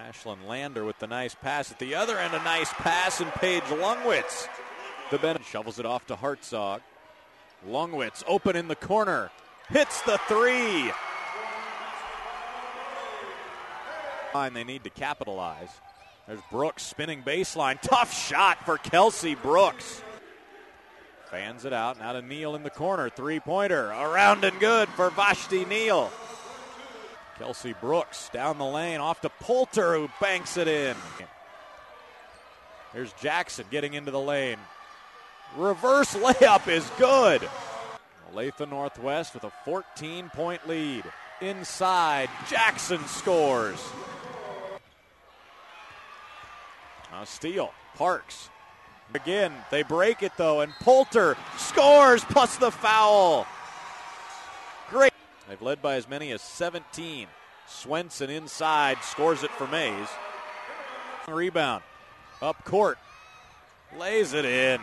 Ashland Lander with the nice pass at the other end. A nice pass, and Paige Lungwitz. The Bennett shovels it off to Hartzog. Lungwitz open in the corner. Hits the three. They need to capitalize. There's Brooks spinning baseline. Tough shot for Kelsey Brooks. Fans it out. Now to Neal in the corner. Three-pointer. Around and good for Vashti Neal. Kelsey Brooks down the lane. Off to Poulter, who banks it in. Here's Jackson getting into the lane. Reverse layup is good. Olathe Northwest with a 14-point lead. Inside, Jackson scores. Now steal, Parks. Again, they break it though, and Poulter scores plus the foul. Great. They've led by as many as 17. Swenson inside, scores it for Mays. Rebound, up court, lays it in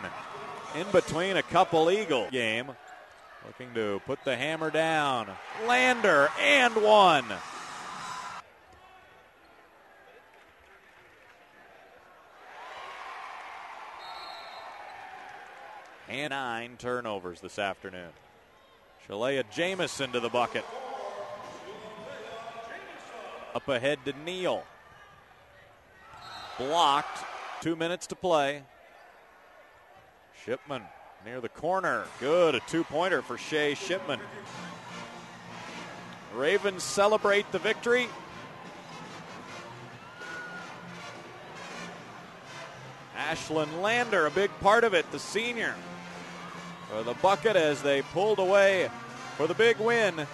between a couple Eagle game. Looking to put the hammer down. Lander and one. And 9 turnovers this afternoon. Shalea Jamison to the bucket. Up ahead to Neal. Blocked. 2 minutes to play. Shipman near the corner. Good. A two-pointer for Shea Shipman. Ravens celebrate the victory. Ashland Lander, a big part of it, the senior, for the bucket as they pulled away for the big win.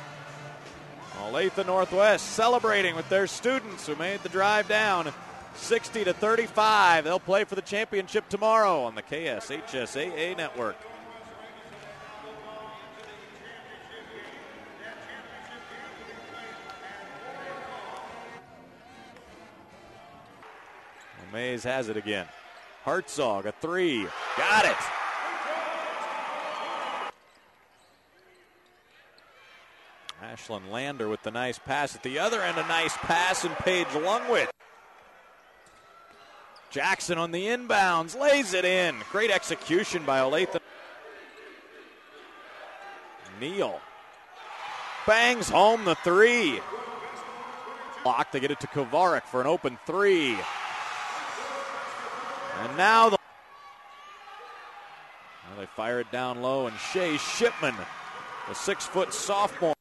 Olathe Northwest celebrating with their students who made the drive down 60-35. They'll play for the championship tomorrow on the KSHSAA network. Well, Mays has it again. Hartzog, a three. Got it. Ashland Lander with the nice pass at the other end. A nice pass, and Paige Lungwitz. Jackson on the inbounds, lays it in. Great execution by Olathe. Neal bangs home the three. Block, they get it to Kovarik for an open three. And now they fire it down low, and Shea Shipman, the 6-foot sophomore.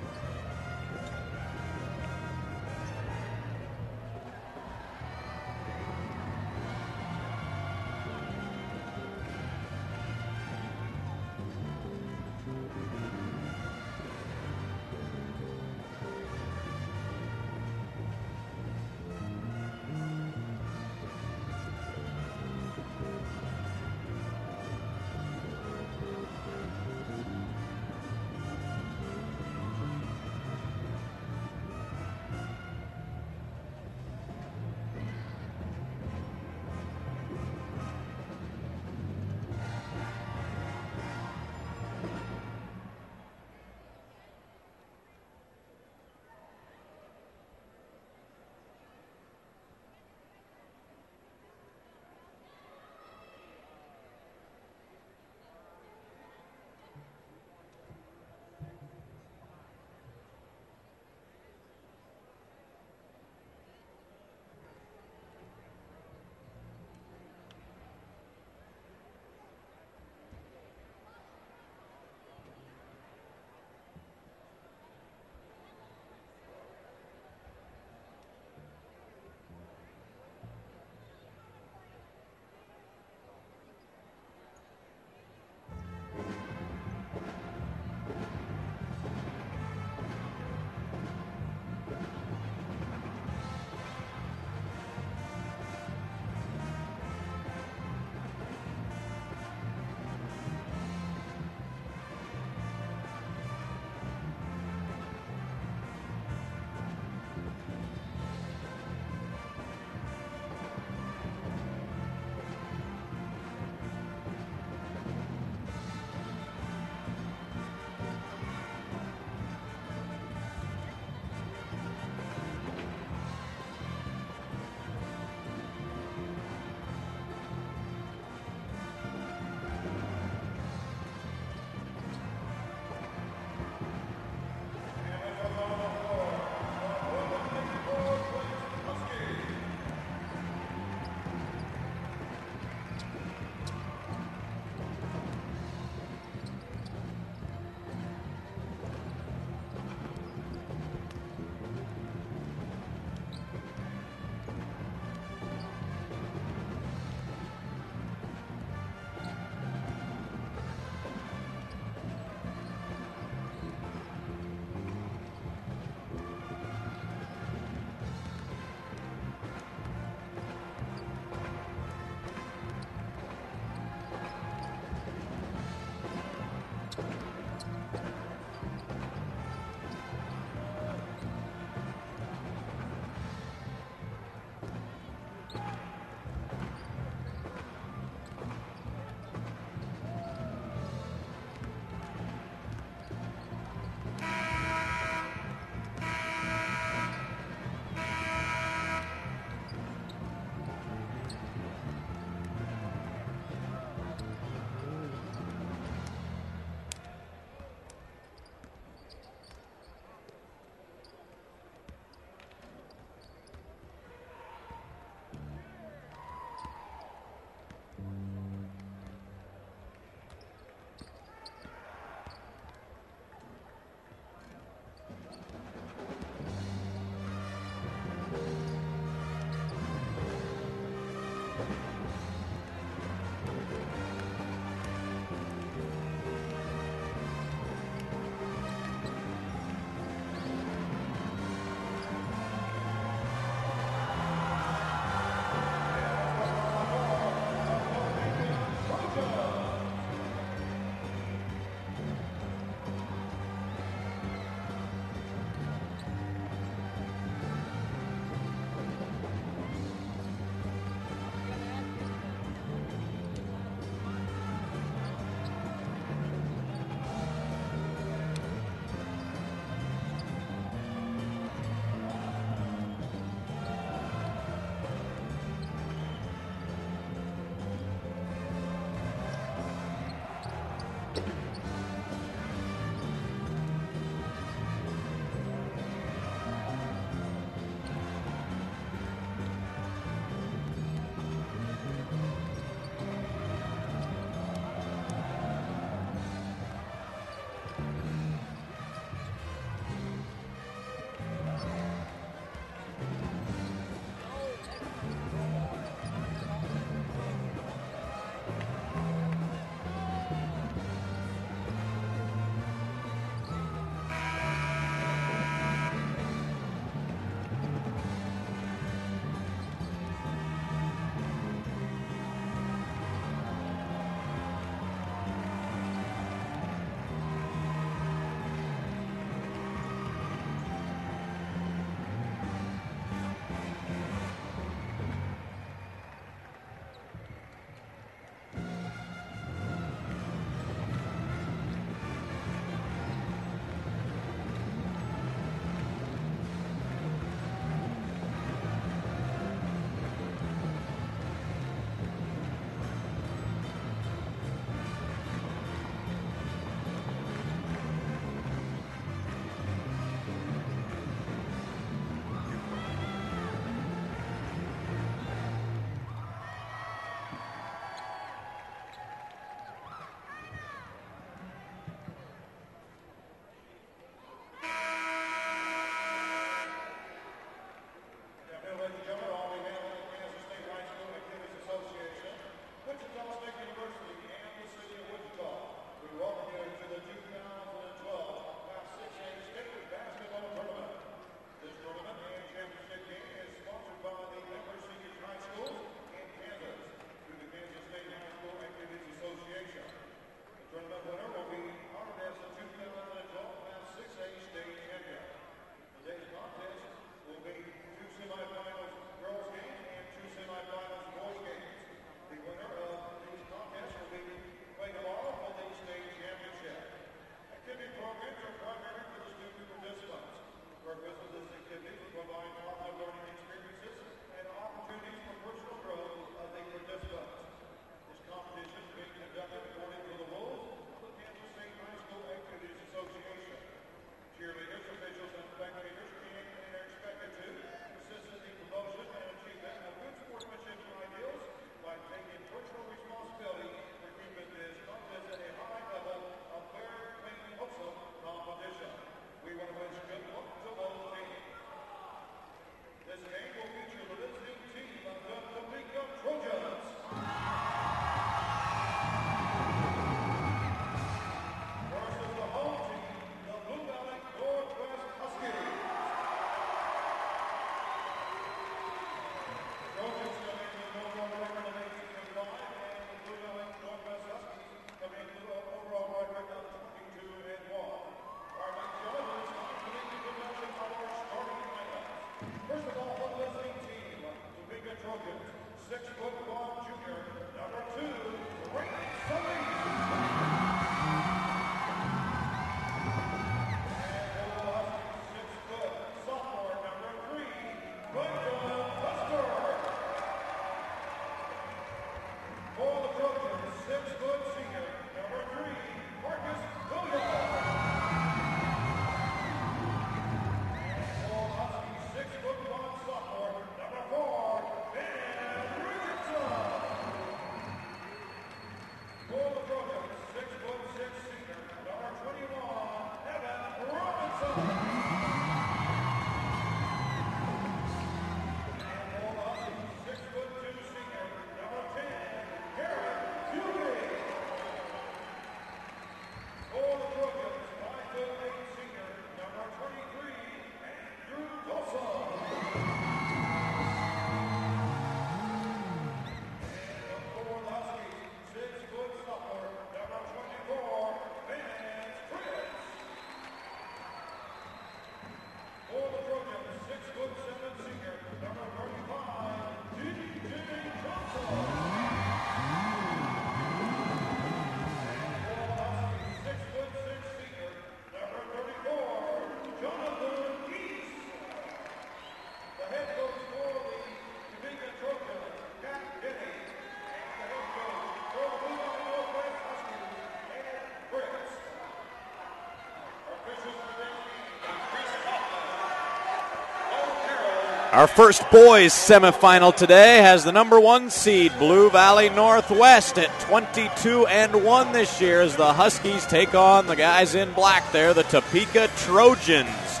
Our first boys semifinal today has the number 1 seed, Blue Valley Northwest, at 22-1 this year as the Huskies take on the guys in black there, the Topeka Trojans.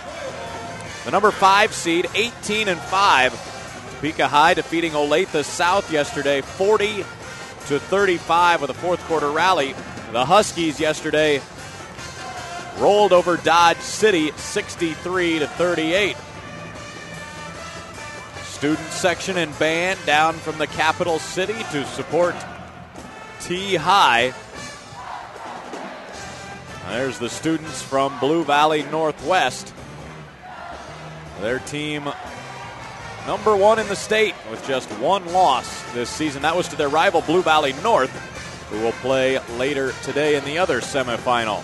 The number 5 seed, 18-5. Topeka High defeating Olathe South yesterday, 40-35 with a fourth quarter rally. The Huskies yesterday rolled over Dodge City, 63-38. Student section and band down from the capital city to support T-High. There's the students from Blue Valley Northwest. Their team number 1 in the state with just 1 loss this season. That was to their rival Blue Valley North, who will play later today in the other semifinal.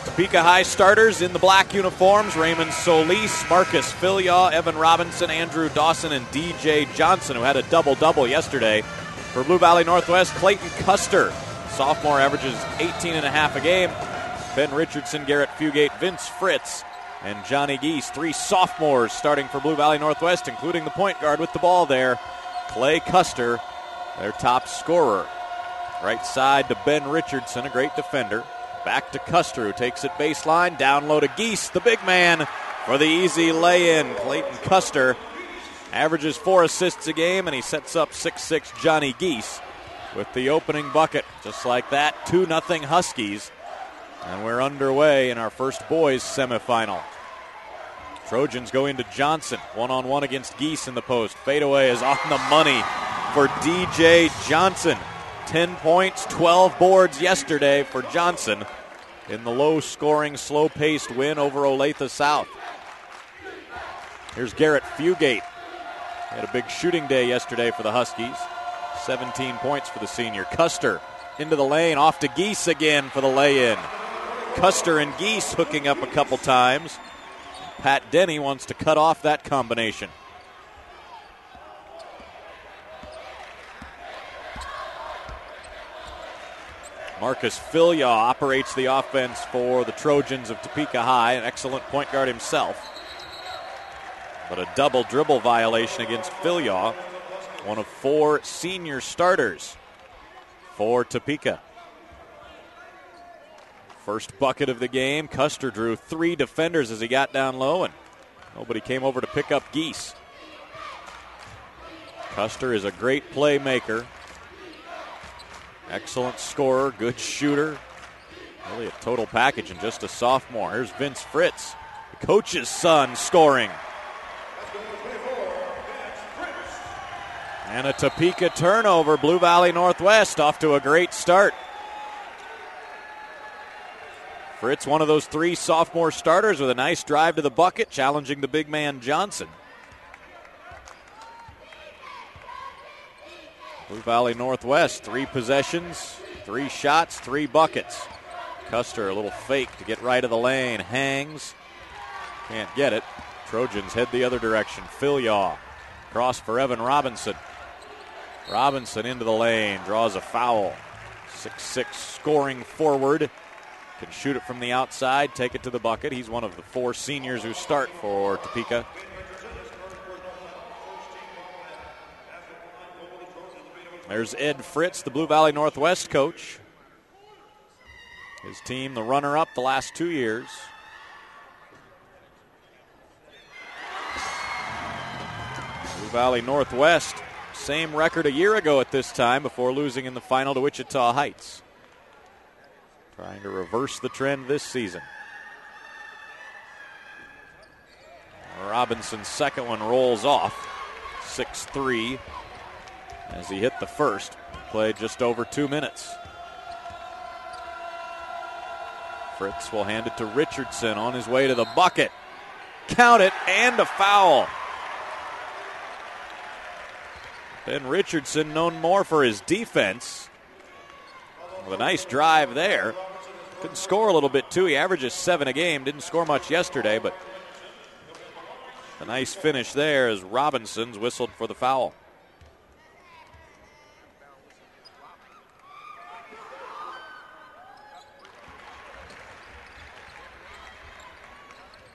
Topeka High starters in the black uniforms: Raymond Solis, Marcus Filyaw, Evan Robinson, Andrew Dawson, and DJ Johnson, who had a double-double yesterday. For Blue Valley Northwest, Clayton Custer, sophomore, averages 18.5 a game. Ben Richardson, Garrett Fugate, Vince Fritz, and Johnny Geese, 3 sophomores starting for Blue Valley Northwest, including the point guard with the ball there, Clay Custer, their top scorer. Right side to Ben Richardson, a great defender. Back to Custer, who takes it baseline. Down low to Geese, the big man, for the easy lay-in. Clayton Custer averages 4 assists a game, and he sets up 6'6" Johnny Geese with the opening bucket. Just like that, 2-0 Huskies. And we're underway in our first boys semifinal. Trojans go into Johnson, one-on-one against Geese in the post. Fadeaway is on the money for DJ Johnson. 10 points, 12 boards yesterday for Johnson in the low-scoring, slow-paced win over Olathe South. Here's Garrett Fugate. He had a big shooting day yesterday for the Huskies. 17 points for the senior. Custer into the lane, off to Geese again for the lay-in. Custer and Geese hooking up a couple times. Pat Denny wants to cut off that combination. Marcus Filyaw operates the offense for the Trojans of Topeka High, an excellent point guard himself. But a double dribble violation against Filyaw, one of 4 senior starters for Topeka. First bucket of the game, Custer drew 3 defenders as he got down low, and nobody came over to pick up Geese. Custer is a great playmaker. Excellent scorer, good shooter. Really a total package and just a sophomore. Here's Vince Fritz, the coach's son, scoring. And a Topeka turnover. Blue Valley Northwest off to a great start. Fritz, one of those 3 sophomore starters with a nice drive to the bucket, challenging the big man Johnson. Blue Valley Northwest, 3 possessions, 3 shots, 3 buckets. Custer, a little fake to get right of the lane, hangs, can't get it. Trojans head the other direction. Philyaw, cross for Evan Robinson. Robinson into the lane, draws a foul. 6'6", scoring forward. Can shoot it from the outside, take it to the bucket. He's one of the 4 seniors who start for Topeka. There's Ed Fritz, the Blue Valley Northwest coach. His team, the runner-up the last 2 years. Blue Valley Northwest, same record a year ago at this time before losing in the final to Wichita Heights. Trying to reverse the trend this season. Robinson's second one rolls off. 6-3 as he hit the first. Played just over 2 minutes. Fritz will hand it to Richardson on his way to the bucket. Count it, and a foul. Ben Richardson, known more for his defense. With a nice drive there. Couldn't score a little bit, too. He averages 7 a game. Didn't score much yesterday, but a nice finish there as Robinson's whistled for the foul.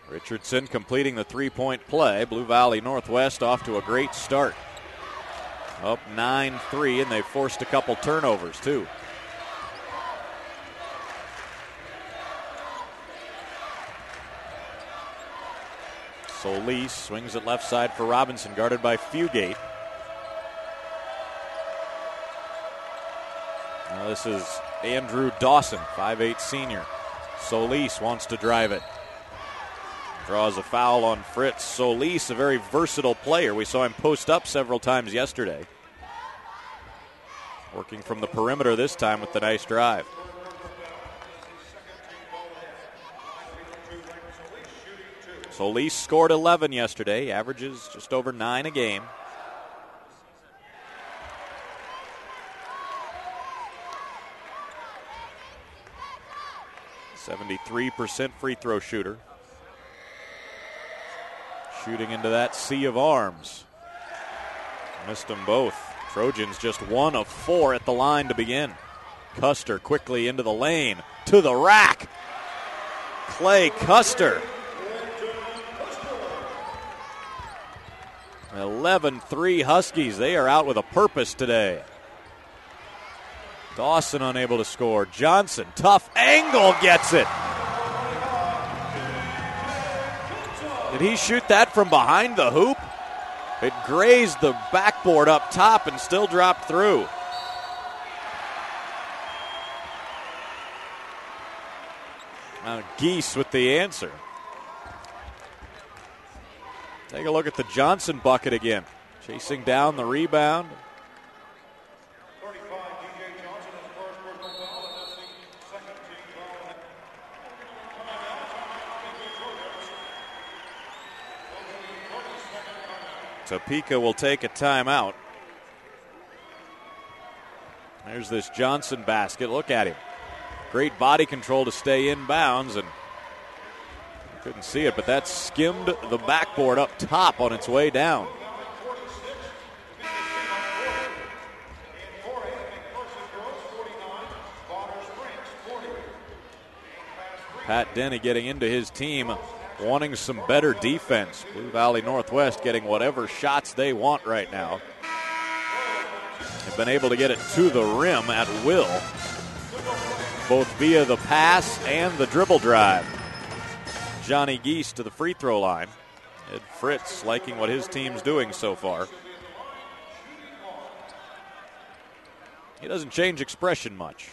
Richardson completing the 3-point play. Blue Valley Northwest off to a great start. Up 9-3, and they've forced a couple turnovers, too. Solis swings it left side for Robinson, guarded by Fugate. Now this is Andrew Dawson, 5'8" senior. Solis wants to drive it. Draws a foul on Fritz. Solis, a very versatile player. We saw him post up several times yesterday. Working from the perimeter this time with the nice drive. Solis scored 11 yesterday. Averages just over 9 a game. .73% free throw shooter. Shooting into that sea of arms. Missed them both. Trojans just 1 of 4 at the line to begin. Custer quickly into the lane. To the rack. Clay Custer. 11-3 Huskies. They are out with a purpose today. Dawson unable to score. Johnson, tough angle, gets it. Did he shoot that from behind the hoop? It grazed the backboard up top and still dropped through. Now Geese with the answer. Take a look at the Johnson bucket again. Chasing down the rebound. Topeka will take a timeout. There's this Johnson basket. Look at him. Great body control to stay in bounds, and couldn't see it, but that skimmed the backboard up top on its way down. Pat Denny getting into his team, wanting some better defense. Blue Valley Northwest getting whatever shots they want right now. They've been able to get it to the rim at will, both via the pass and the dribble drive. Johnny Geese to the free throw line. Ed Fritz liking what his team's doing so far. He doesn't change expression much.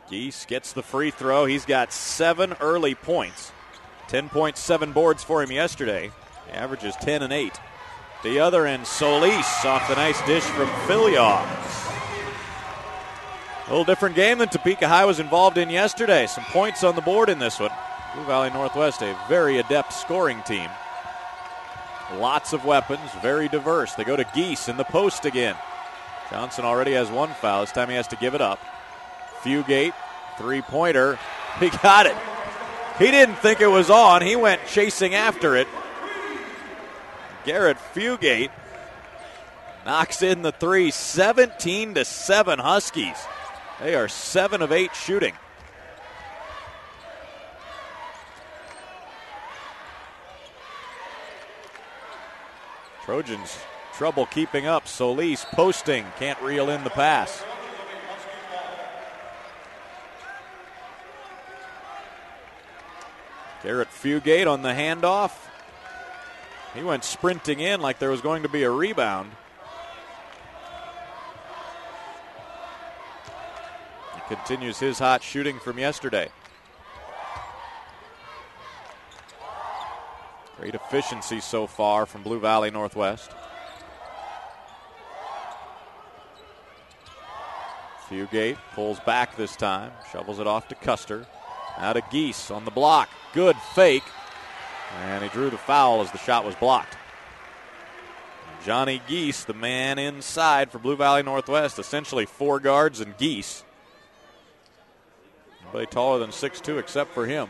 Geese gets the free throw. He's got 7 early points. 10.7 boards for him yesterday. He averages 10 and 8. The other end, Solis off the nice dish from Philyaw. A little different game than Topeka High was involved in yesterday. Some points on the board in this one. Blue Valley Northwest, a very adept scoring team. Lots of weapons, very diverse. They go to Geese in the post again. Johnson already has one foul. This time he has to give it up. Fugate, three-pointer. He got it. He didn't think it was on. He went chasing after it. Garrett Fugate knocks in the three. 17-7 Huskies. They are 7 of 8 shooting. Trojans trouble keeping up. Solis posting, can't reel in the pass. Garrett Fugate on the handoff. He went sprinting in like there was going to be a rebound. He continues his hot shooting from yesterday. Great efficiency so far from Blue Valley Northwest. Fugate pulls back this time, shovels it off to Custer. Now to Geese on the block. Good fake. And he drew the foul as the shot was blocked. Johnny Geese, the man inside for Blue Valley Northwest, essentially 4 guards and Geese. Nobody taller than 6'2" except for him.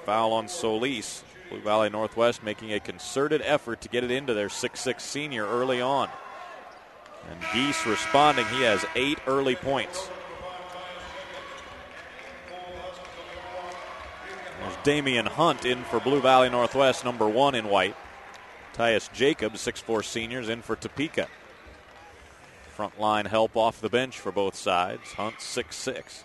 Foul on Solis. Blue Valley Northwest making a concerted effort to get it into their 6'6" senior early on. And Geese responding. He has 8 early points. There's Damian Hunt in for Blue Valley Northwest, number 1 in white. Tyus Jacobs, 6'4" seniors, in for Topeka. Frontline help off the bench for both sides. Hunt 6'6".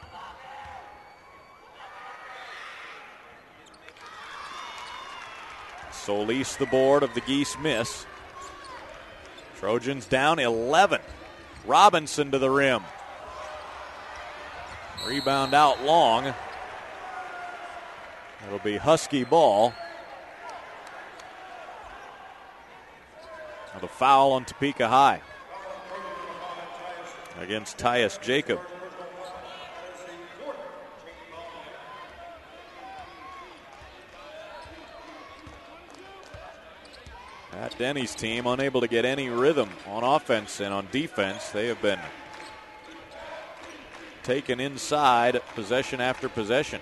Solis the board of the Geese miss. Trojans down 11. Robinson to the rim. Rebound out long. It'll be Husky ball. Now the foul on Topeka High against Tyus Jacob. Pat Denny's team unable to get any rhythm on offense and on defense. They have been taken inside possession after possession.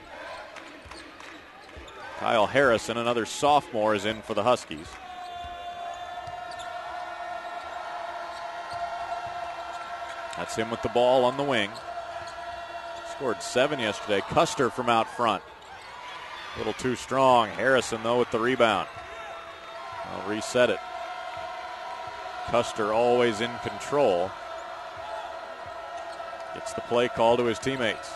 Kyle Harrison, another sophomore, is in for the Huskies. That's him with the ball on the wing. Scored 7 yesterday. Custer from out front. A little too strong. Harrison, though, with the rebound. I'll reset it. Custer always in control. Gets the play call to his teammates.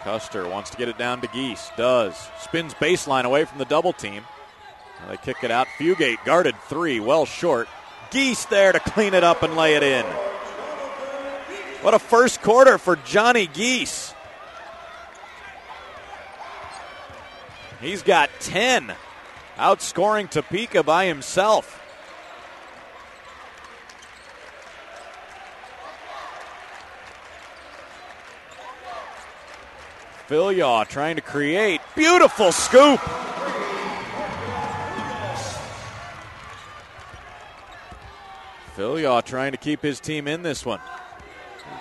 Custer wants to get it down to Geese. Does. Spins baseline away from the double team. Now they kick it out. Fugate guarded 3, well short. Geese there to clean it up and lay it in. What a first quarter for Johnny Geese. He's got 10, outscoring Topeka by himself. Philyaw trying to create. Beautiful scoop. Philyaw trying to keep his team in this one.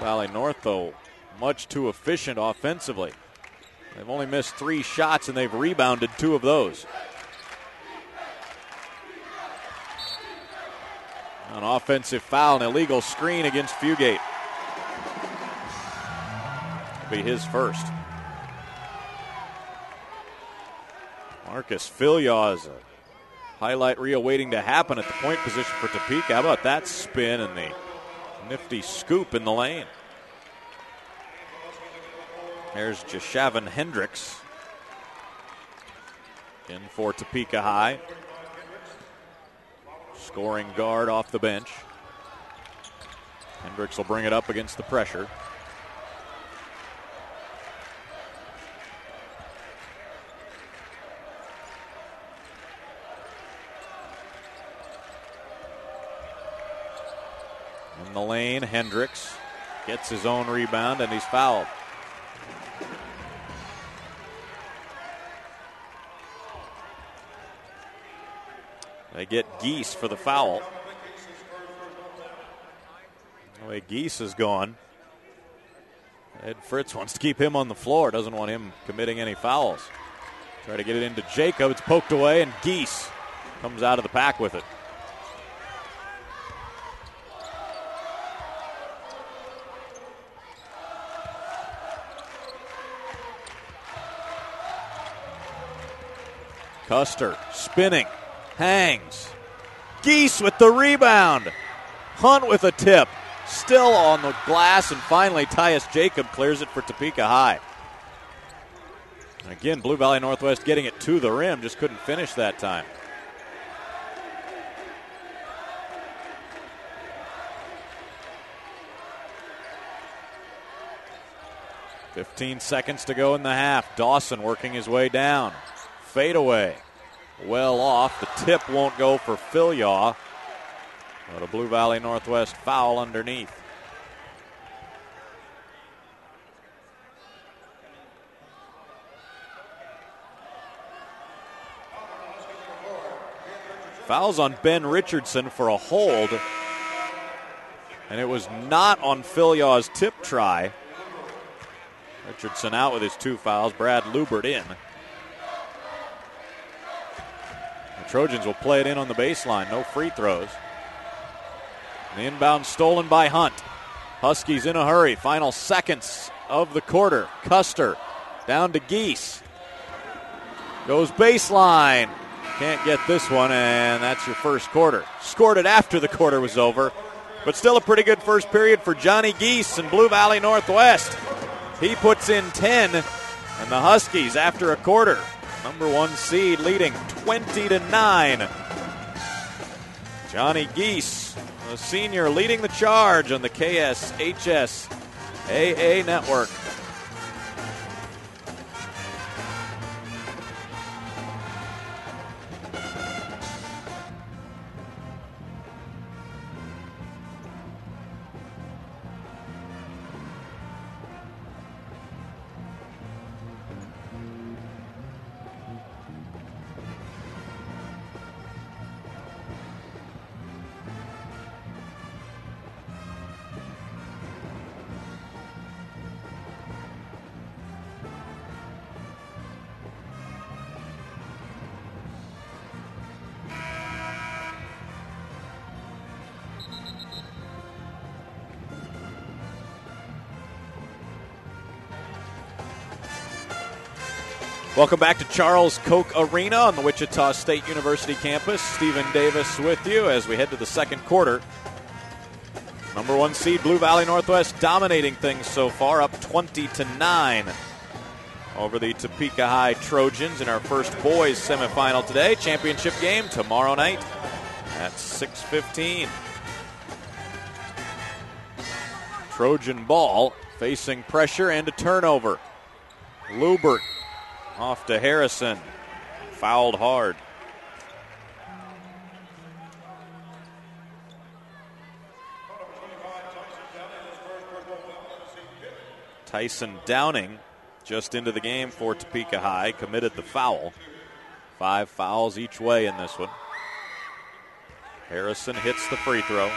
Valley North, though, much too efficient offensively. They've only missed 3 shots, and they've rebounded 2 of those. An offensive foul, an illegal screen against Fugate. It'll be his first. Marcus Philyaw is a highlight reel waiting to happen at the point position for Topeka. How about that spin and the nifty scoop in the lane? There's Jashavin Hendricks in for Topeka High. Scoring guard off the bench. Hendricks will bring it up against the pressure. In the lane, Hendricks gets his own rebound, and he's fouled. They get Geese for the foul. The way Geese is gone, Ed Fritz wants to keep him on the floor, doesn't want him committing any fouls. Try to get it into Jacob. It's poked away, and Geese comes out of the pack with it. Custer spinning, hangs. Geese with the rebound. Hunt with a tip. Still on the glass, and finally Tyus Jacob clears it for Topeka High. Again, Blue Valley Northwest getting it to the rim, just couldn't finish that time. "15 seconds to go in the half. Dawson working his way down. Fadeaway. Well off. The tip won't go for Philyaw. But a Blue Valley Northwest foul underneath. Fouls on Ben Richardson for a hold. And it was not on Philyaw's tip try. Richardson out with his 2 fouls. Brad Lubert in. The Trojans will play it in on the baseline. No free throws. The inbound stolen by Hunt. Huskies in a hurry. Final seconds of the quarter. Custer down to Geese. Goes baseline. Can't get this one, and that's your first quarter. Scored it after the quarter was over, but still a pretty good first period for Johnny Geese and Blue Valley Northwest. He puts in 10, and the Huskies, after a quarter, number 1 seed, leading 20-9. Johnny Geese, the senior, leading the charge on the KSHSAA network. Welcome back to Charles Koch Arena on the Wichita State University campus. Stephen Davis with you as we head to the second quarter. Number 1 seed Blue Valley Northwest dominating things so far, up 20-9 over the Topeka High Trojans in our first boys semifinal today. Championship game tomorrow night at 6:15. Trojan ball facing pressure and a turnover. Lubert off to Harrison. Fouled hard. Tyson Downing just into the game for Topeka High, committed the foul. 5 fouls each way in this one. Harrison hits the free throw.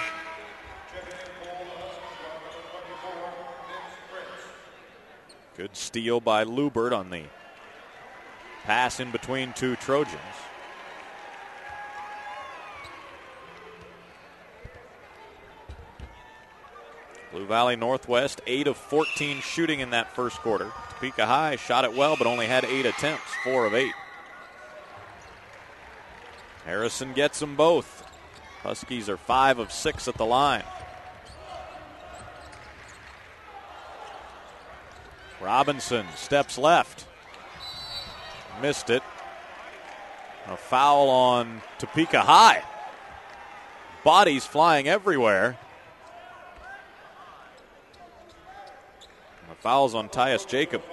Good steal by Lubert on the pass in between 2 Trojans. Blue Valley Northwest, 8 of 14 shooting in that first quarter. Topeka High shot it well, but only had 8 attempts, 4 of 8. Harrison gets them both. Huskies are 5 of 6 at the line. Robinson steps left. Missed it. A foul on Topeka High. Bodies flying everywhere. A foul's on Tyus Jacob.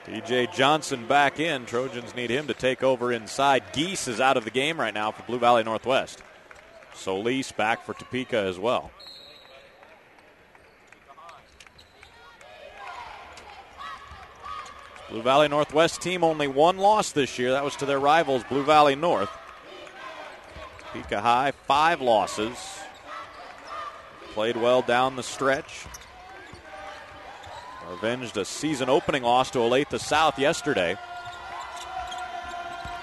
DJ Johnson back in. Trojans need him to take over inside. Geese is out of the game right now for Blue Valley Northwest. Solis back for Topeka as well. Blue Valley Northwest team only one loss this year. That was to their rivals, Blue Valley North. Topeka High, 5 losses. Played well down the stretch. Avenged a season opening loss to Olathe South yesterday.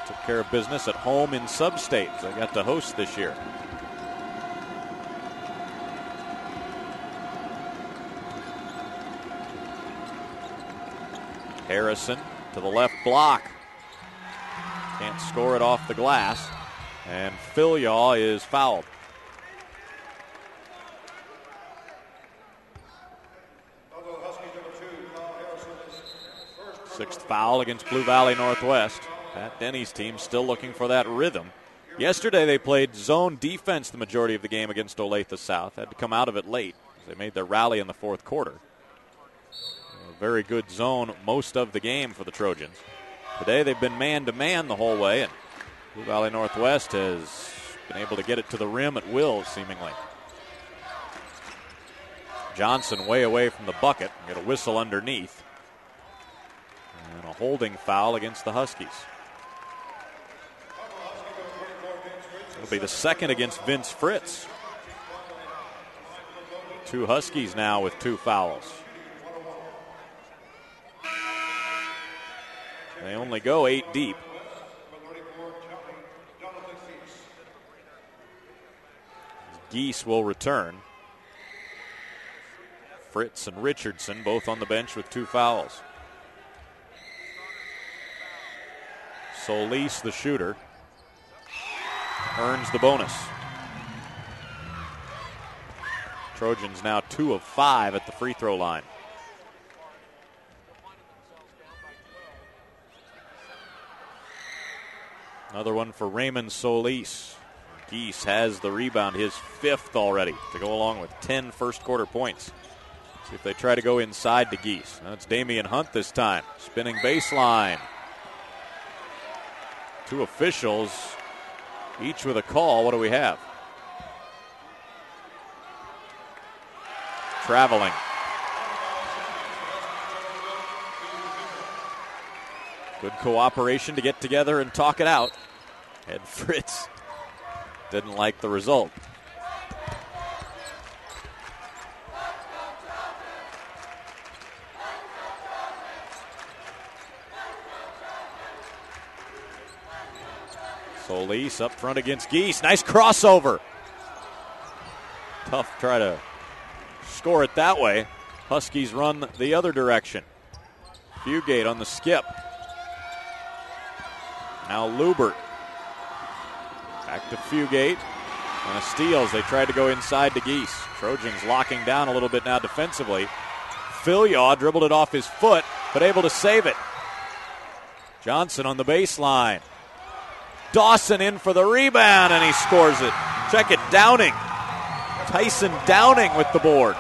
Took care of business at home in sub-state. They got to host this year. Harrison to the left block. Can't score it off the glass. And Philyaw is fouled. Sixth foul against Blue Valley Northwest. Pat Denny's team still looking for that rhythm. Yesterday they played zone defense the majority of the game against Olathe South. Had to come out of it late. They made their rally in the fourth quarter. A very good zone most of the game for the Trojans. Today they've been man-to-man the whole way, and Blue Valley Northwest has been able to get it to the rim at will, seemingly. Johnson way away from the bucket. Get a whistle underneath. And a holding foul against the Huskies. It'll be the second against Vince Fritz. 2 Huskies now with 2 fouls. They only go 8 deep. Geese will return. Fritz and Richardson both on the bench with 2 fouls. Solis, the shooter, earns the bonus. Trojans now 2 of 5 at the free throw line. Another one for Raymond Solis. Geese has the rebound, his 5th already, to go along with 10 first quarter points. See if they try to go inside to Geese. Now it's Damian Hunt this time. Spinning baseline. 2 officials, each with a call. What do we have? Traveling. Good cooperation to get together and talk it out. Ed Fritz didn't like the result. Solis up front against Geese. Nice crossover. Tough to try to score it that way. Huskies run the other direction. Fugate on the skip. Now Lubert. Back to Fugate. And a steals. They tried to go inside to Geese. Trojans locking down a little bit now defensively. Philyaw dribbled it off his foot, but able to save it. Johnson on the baseline. Dawson in for the rebound, and he scores it. Check it, Downing. Tyson Downing with the board.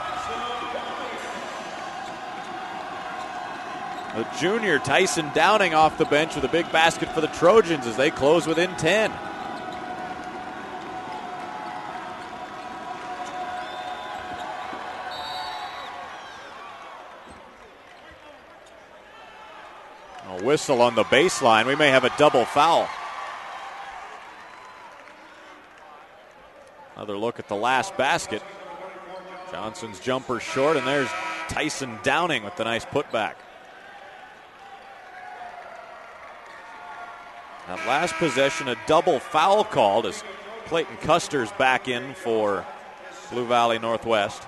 The junior Tyson Downing off the bench with a big basket for the Trojans as they close within 10. A whistle on the baseline. We may have a double foul. Another look at the last basket. Johnson's jumper short, and there's Tyson Downing with the nice putback. That last possession, a double foul called as Clayton Custer's back in for Blue Valley Northwest.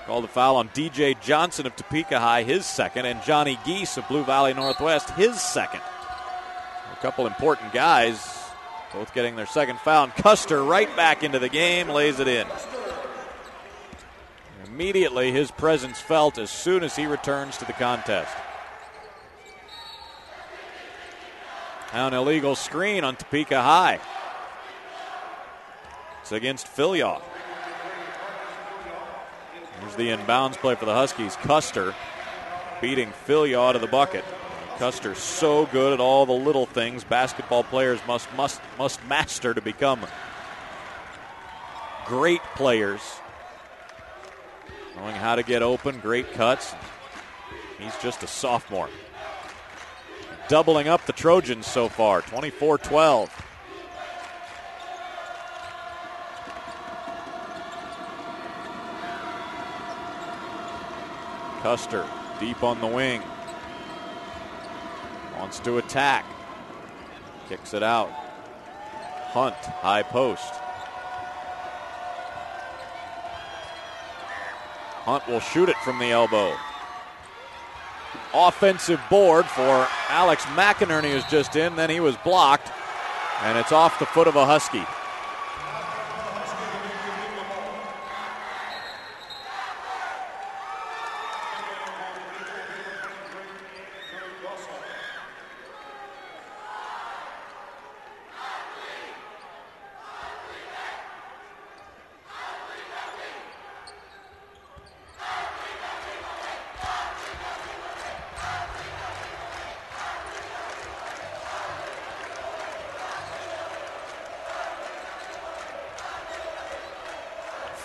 Called a foul on DJ Johnson of Topeka High, his second, and Johnny Geese of Blue Valley Northwest, his second. A couple important guys, both getting their second foul. And Custer right back into the game, lays it in. Immediately his presence felt as soon as he returns to the contest. Now an illegal screen on Topeka High. It's against Philyaw. Here's the inbounds play for the Huskies. Custer beating Phil Yaw to the bucket. Custer's so good at all the little things basketball players must master to become great players. Knowing how to get open, great cuts. He's just a sophomore. Doubling up the Trojans so far, 24-12. Custer deep on the wing. Wants to attack. Kicks it out. Hunt, high post. Hunt will shoot it from the elbow. Offensive board for Alex McInerney, who's just in. Then he was blocked, and it's off the foot of a Husky.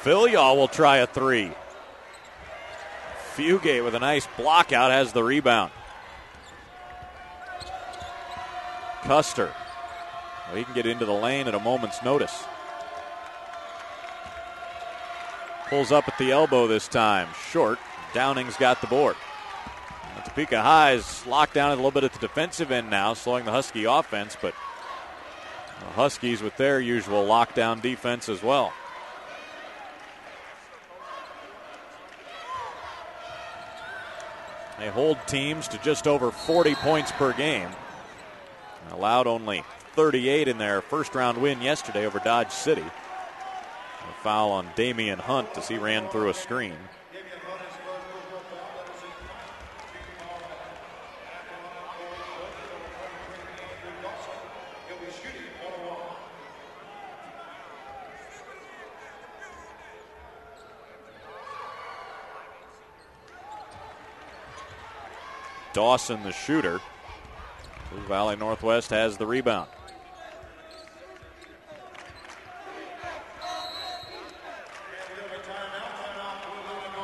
Phil Yaw will try a three. Fugate with a nice block out has the rebound. Custer. Well, he can get into the lane at a moment's notice. Pulls up at the elbow this time. Short. Downing's got the board. Topeka High is locked down a little bit at the defensive end now, slowing the Husky offense, but the Huskies with their usual lockdown defense as well. They hold teams to just over 40 points per game. Allowed only 38 in their first-round win yesterday over Dodge City. A foul on Damian Hunt as he ran through a screen. Dawson, the shooter. Blue Valley Northwest has the rebound.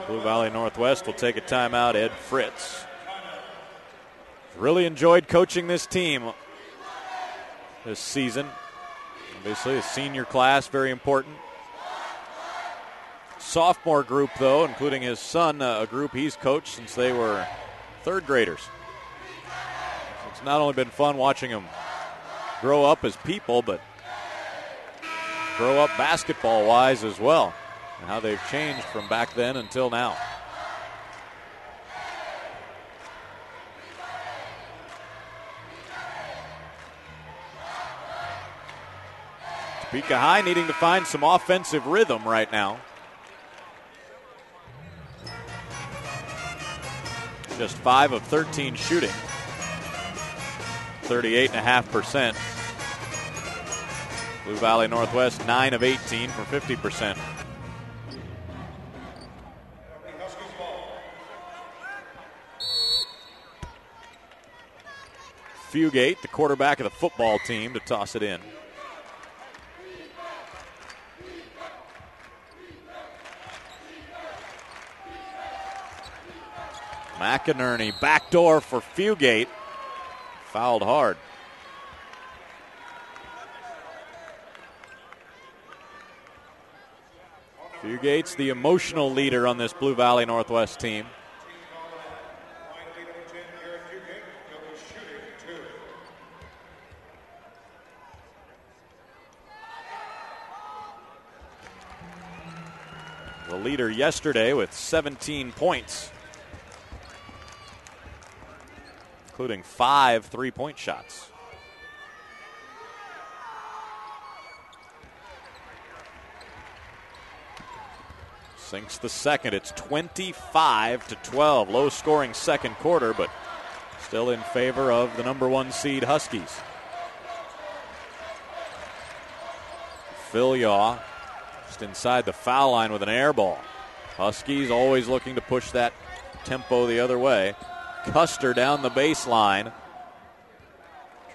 Blue Valley Northwest will take a timeout. Ed Fritz. Really enjoyed coaching this team this season. Obviously, a senior class, very important. Sophomore group, though, including his son, a group he's coached since they were third graders. It's not only been fun watching them grow up as people, but grow up basketball-wise as well, and how they've changed from back then until now. Topeka High needing to find some offensive rhythm right now. Just 5 of 13 shooting. 38.5%. Blue Valley Northwest 9 of 18 for 50%. Fugate, the quarterback of the football team, to toss it in. McInerney, backdoor for Fugate. Fouled hard. Fugate's the emotional leader on this Blue Valley Northwest team. The leader yesterday with 17 points, including 5 three-point shots. Sinks the second. It's 25-12. Low-scoring second quarter, but still in favor of the number 1 seed Huskies. Phil Yaw just inside the foul line with an air ball. Huskies always looking to push that tempo the other way. Custer down the baseline.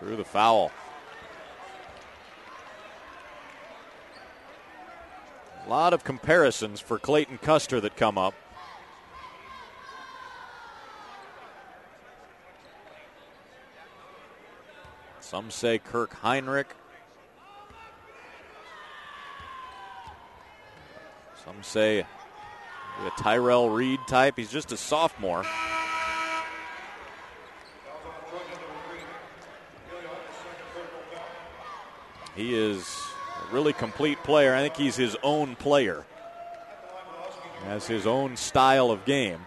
Drew the foul. A lot of comparisons for Clayton Custer that come up. Some say Kirk Heinrich. Some say a Tyrell Reed type. He's just a sophomore. He is a really complete player. I think he's his own player. He has his own style of game.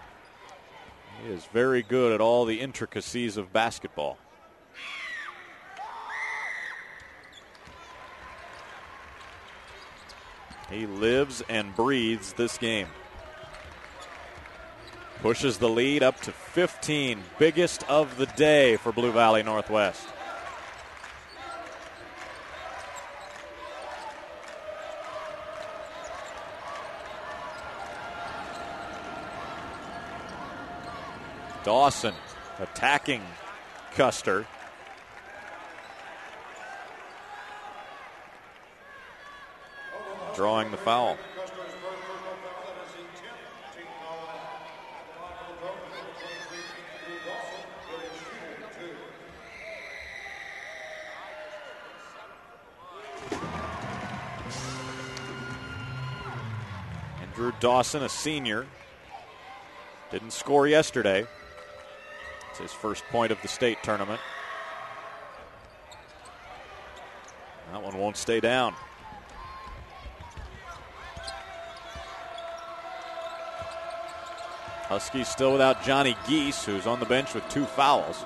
He is very good at all the intricacies of basketball. He lives and breathes this game. Pushes the lead up to 15. Biggest of the day for Blue Valley Northwest. Dawson attacking Custer. Drawing the foul. Andrew Dawson, a senior, didn't score yesterday. It's his first point of the state tournament. That one won't stay down. Huskies still without Johnny Geese, who's on the bench with 2 fouls.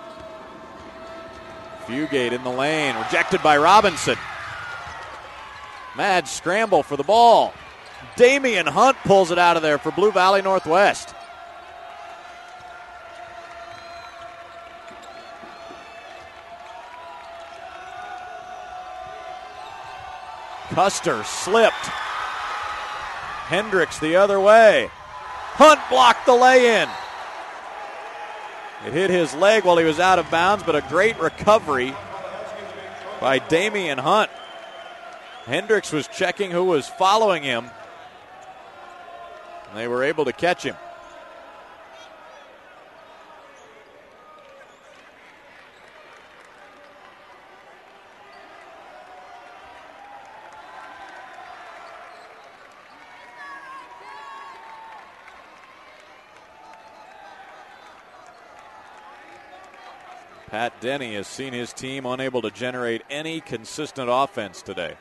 Fugate in the lane, rejected by Robinson. Mad scramble for the ball. Damian Hunt pulls it out of there for Blue Valley Northwest. Custer slipped. Hendricks the other way. Hunt blocked the lay-in. It hit his leg while he was out of bounds, but a great recovery by Damian Hunt. Hendricks was checking who was following him. And they were able to catch him. Pat Denny has seen his team unable to generate any consistent offense today.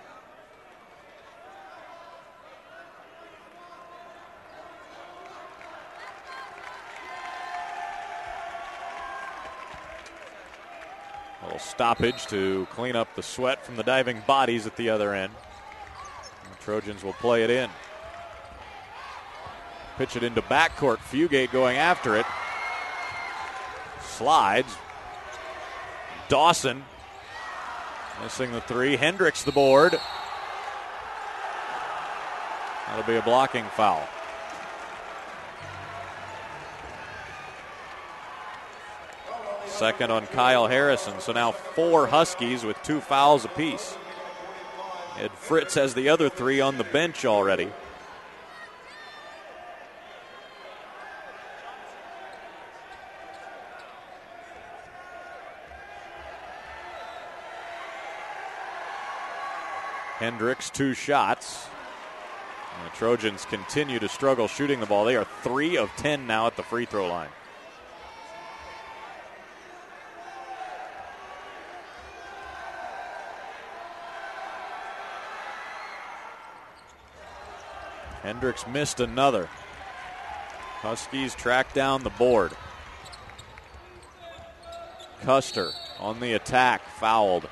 A little stoppage to clean up the sweat from the diving bodies at the other end. The Trojans will play it in. Pitch it into backcourt. Fugate going after it. Slides. Dawson missing the 3. Hendricks the board. That'll be a blocking foul. Second on Kyle Harrison. So now 4 Huskies with 2 fouls apiece. Ed Fritz has the other 3 on the bench already. Hendricks 2 shots. And the Trojans continue to struggle shooting the ball. They are 3 of 10 now at the free throw line. Hendricks missed another. Huskies track down the board. Custer on the attack, fouled.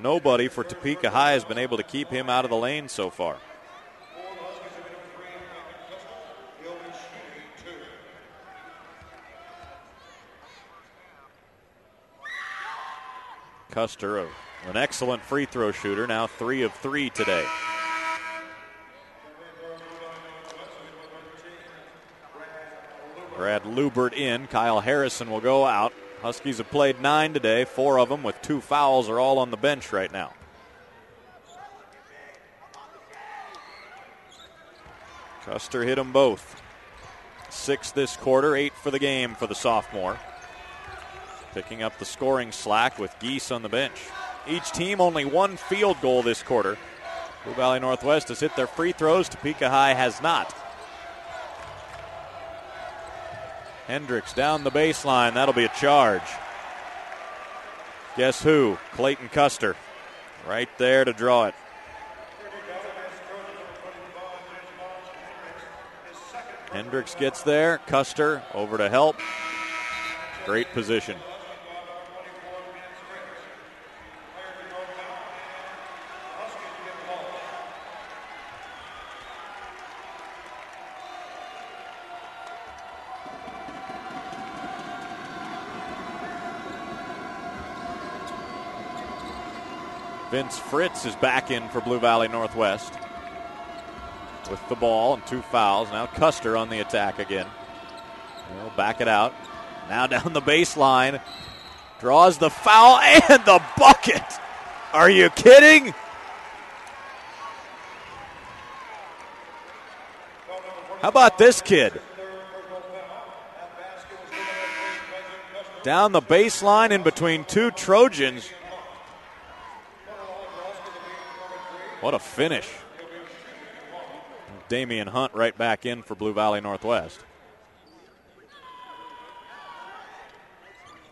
Nobody for Topeka High has been able to keep him out of the lane so far. Custer, an excellent free throw shooter, now 3 of 3 today. Brad Lubert in. Kyle Harrison will go out. Huskies have played 9 today. 4 of them with 2 fouls are all on the bench right now. Custer hit them both. 6 this quarter, 8 for the game for the sophomore. Picking up the scoring slack with Geese on the bench. Each team only 1 field goal this quarter. Blue Valley Northwest has hit their free throws. Topeka High has not. Hendricks down the baseline. That'll be a charge. Guess who? Clayton Custer. Right there to draw it. Hendricks gets there. Custer over to help. Great position. Vince Fritz is back in for Blue Valley Northwest with the ball and 2 fouls. Now Custer on the attack again. He'll back it out. Now down the baseline. Draws the foul and the bucket. Are you kidding? How about this kid? Down the baseline in between 2 Trojans. What a finish. Damian Hunt right back in for Blue Valley Northwest.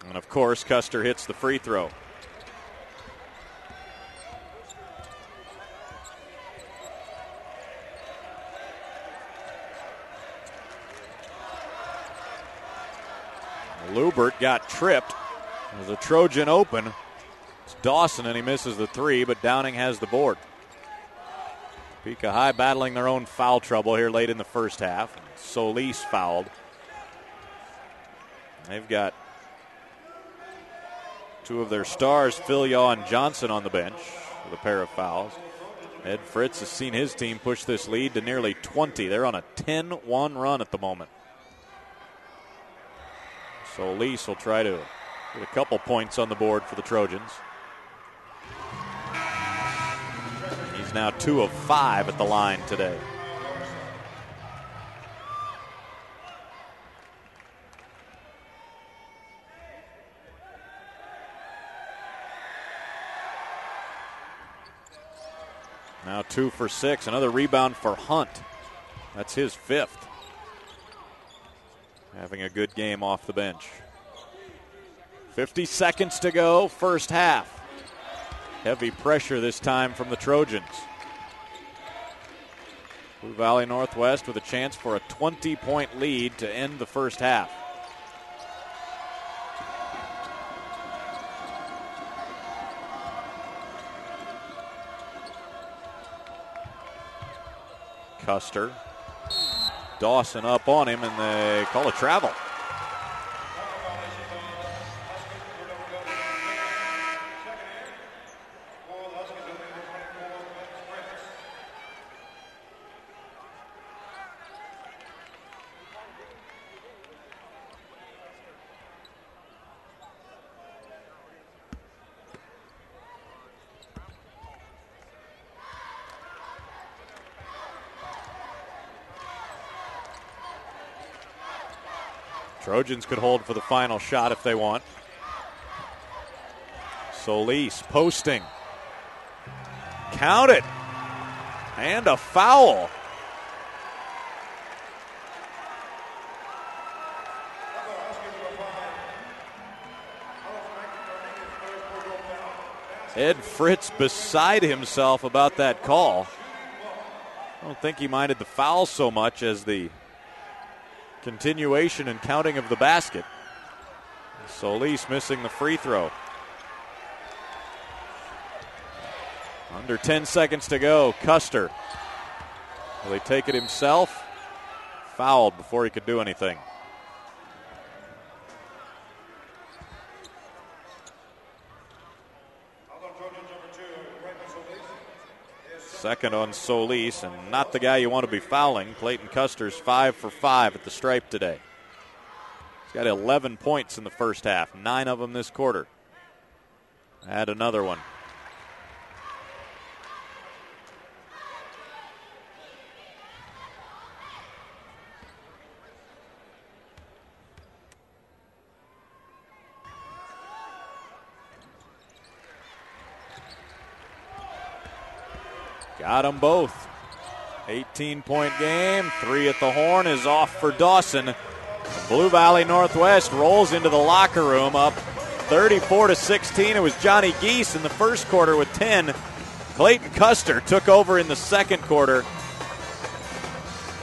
And of course, Custer hits the free throw. Lubert got tripped. There's a Trojan open. It's Dawson, and he misses the 3, but Downing has the board. Topeka High battling their own foul trouble here late in the first half. Solis fouled. They've got 2 of their stars, Philyaw and Johnson, on the bench with a pair of fouls. Ed Fritz has seen his team push this lead to nearly 20. They're on a 10-1 run at the moment. Solis will try to get a couple points on the board for the Trojans. He's now 2 of 5 at the line today. Now 2 for 6. Another rebound for Hunt. That's his 5th. Having a good game off the bench. 50 seconds to go, first half. Heavy pressure this time from the Trojans. Blue Valley Northwest with a chance for a 20-point lead to end the first half. Custer. Dawson up on him, and they call a travel. Trojans could hold for the final shot if they want. Solis posting. Count it. And a foul. Ed Fritz beside himself about that call. I don't think he minded the foul so much as the continuation and counting of the basket. Solis missing the free throw. Under 10 seconds to go. Custer. Will he take it himself? Fouled before he could do anything. Second on Solis, and not the guy you want to be fouling. Clayton Custer's 5 for 5 at the stripe today. Got 11 points in the first half, 9 of them this quarter. Add another one. Got them both. 18-point game. 3 at the horn is off for Dawson. Blue Valley Northwest rolls into the locker room up 34-16. It was Johnny Geese in the first quarter with 10. Clayton Custer took over in the second quarter.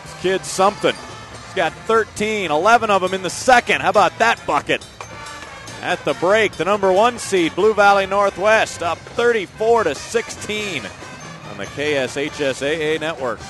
This kid's something. He's got 13, 11 of them in the second. How about that bucket? At the break, the number 1 seed, Blue Valley Northwest, up 34-16 on the KSHSAA network.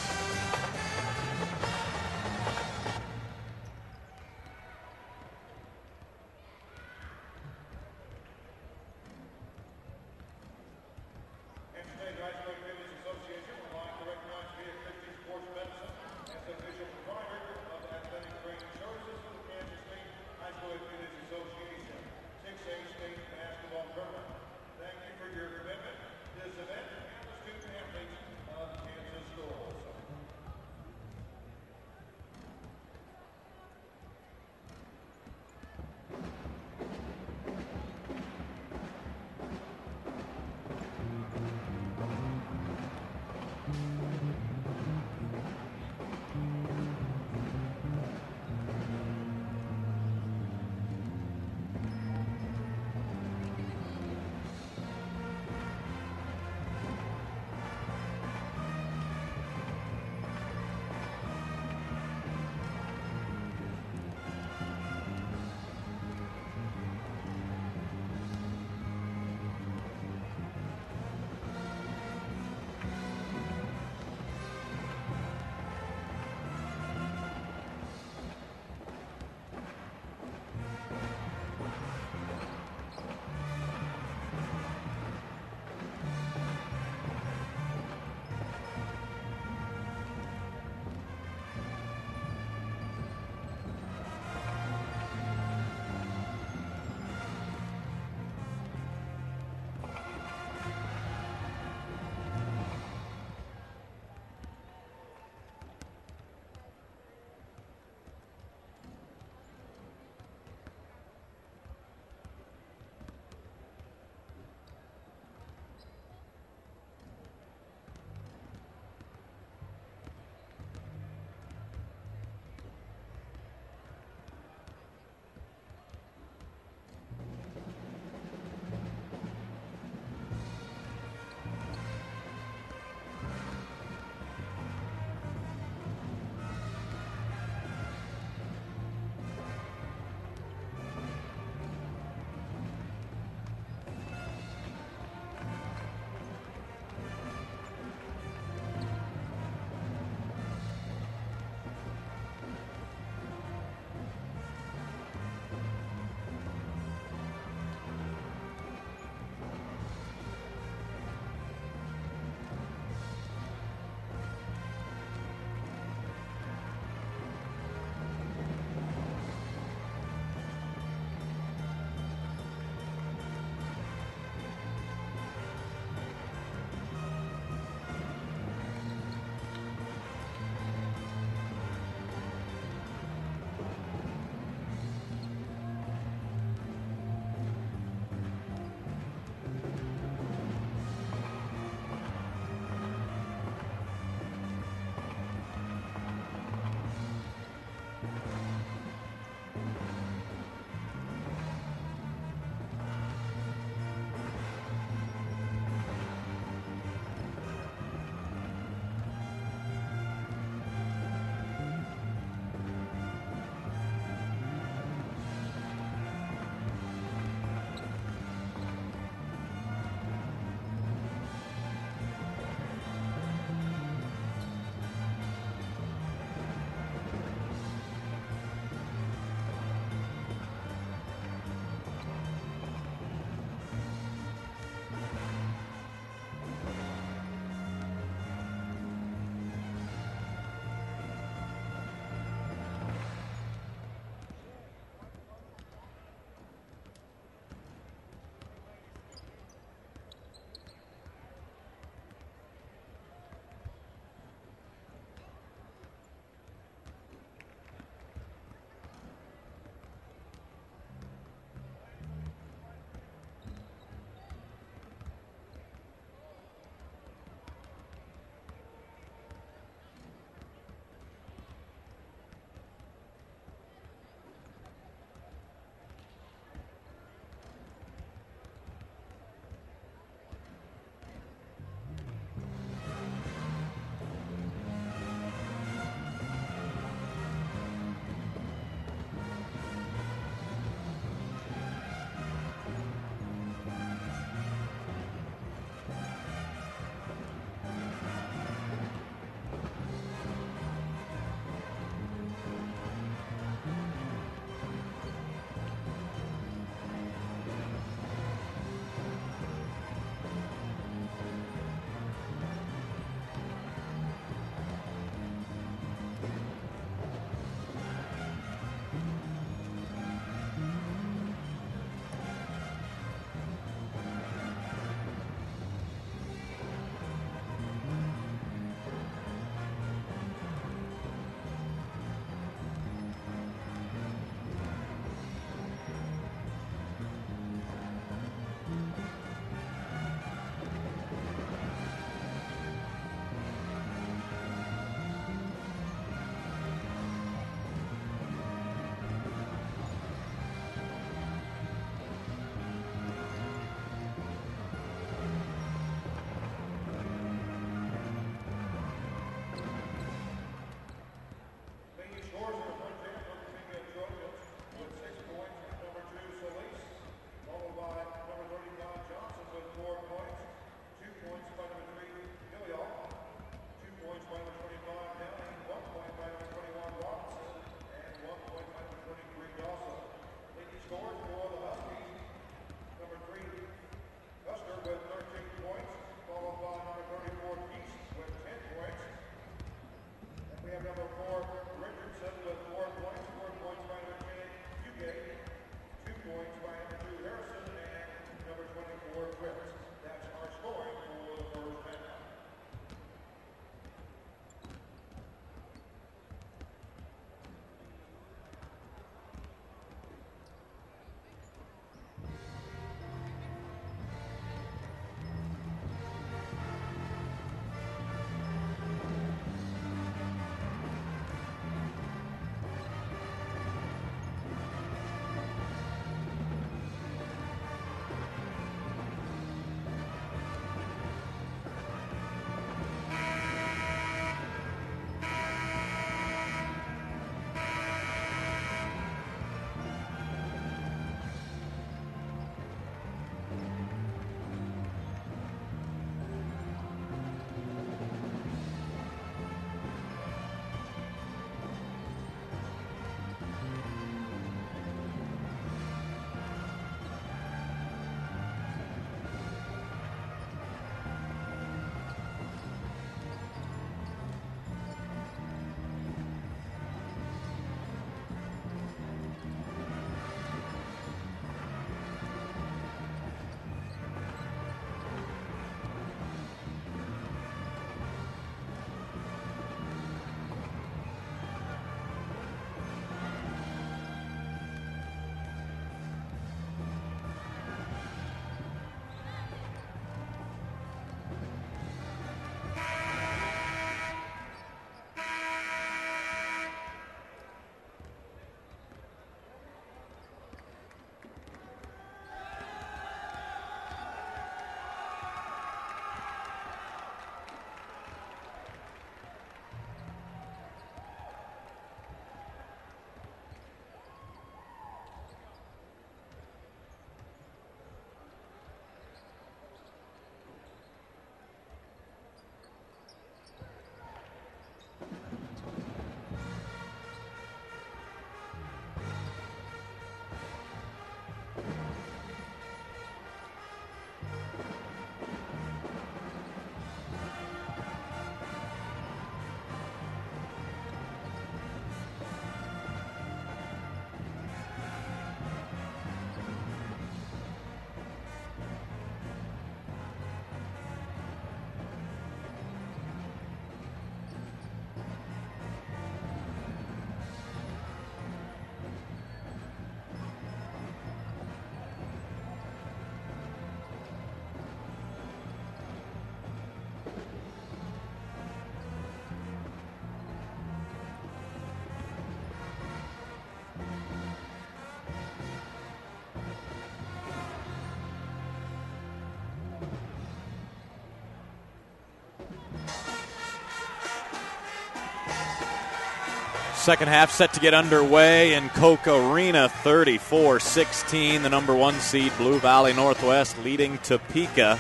Second half set to get underway in Koch Arena, 34-16. The number 1 seed, Blue Valley Northwest, leading Topeka.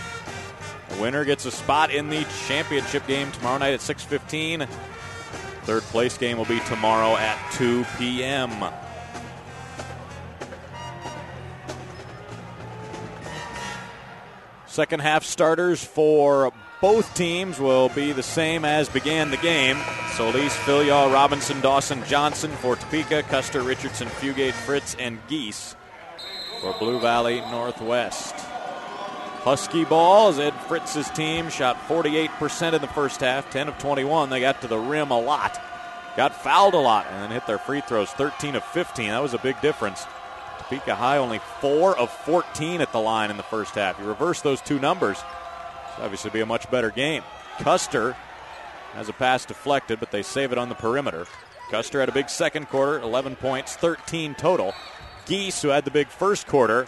The winner gets a spot in the championship game tomorrow night at 6:15. Third place game will be tomorrow at 2 p.m. Second half starters for both teams will be the same as began the game. Solis, Filyaw, Robinson, Dawson, Johnson for Topeka, Custer, Richardson, Fugate, Fritz, and Geese for Blue Valley Northwest. Husky ball as Ed Fritz's team shot 48% in the first half, 10 of 21. They got to the rim a lot, got fouled a lot, and then hit their free throws 13 of 15. That was a big difference. Topeka High only 4 of 14 at the line in the first half. You reverse those two numbers, it's obviously be a much better game. Custer has a pass deflected, but they save it on the perimeter. Custer had a big second quarter, 11 points, 13 total. Geese, who had the big first quarter,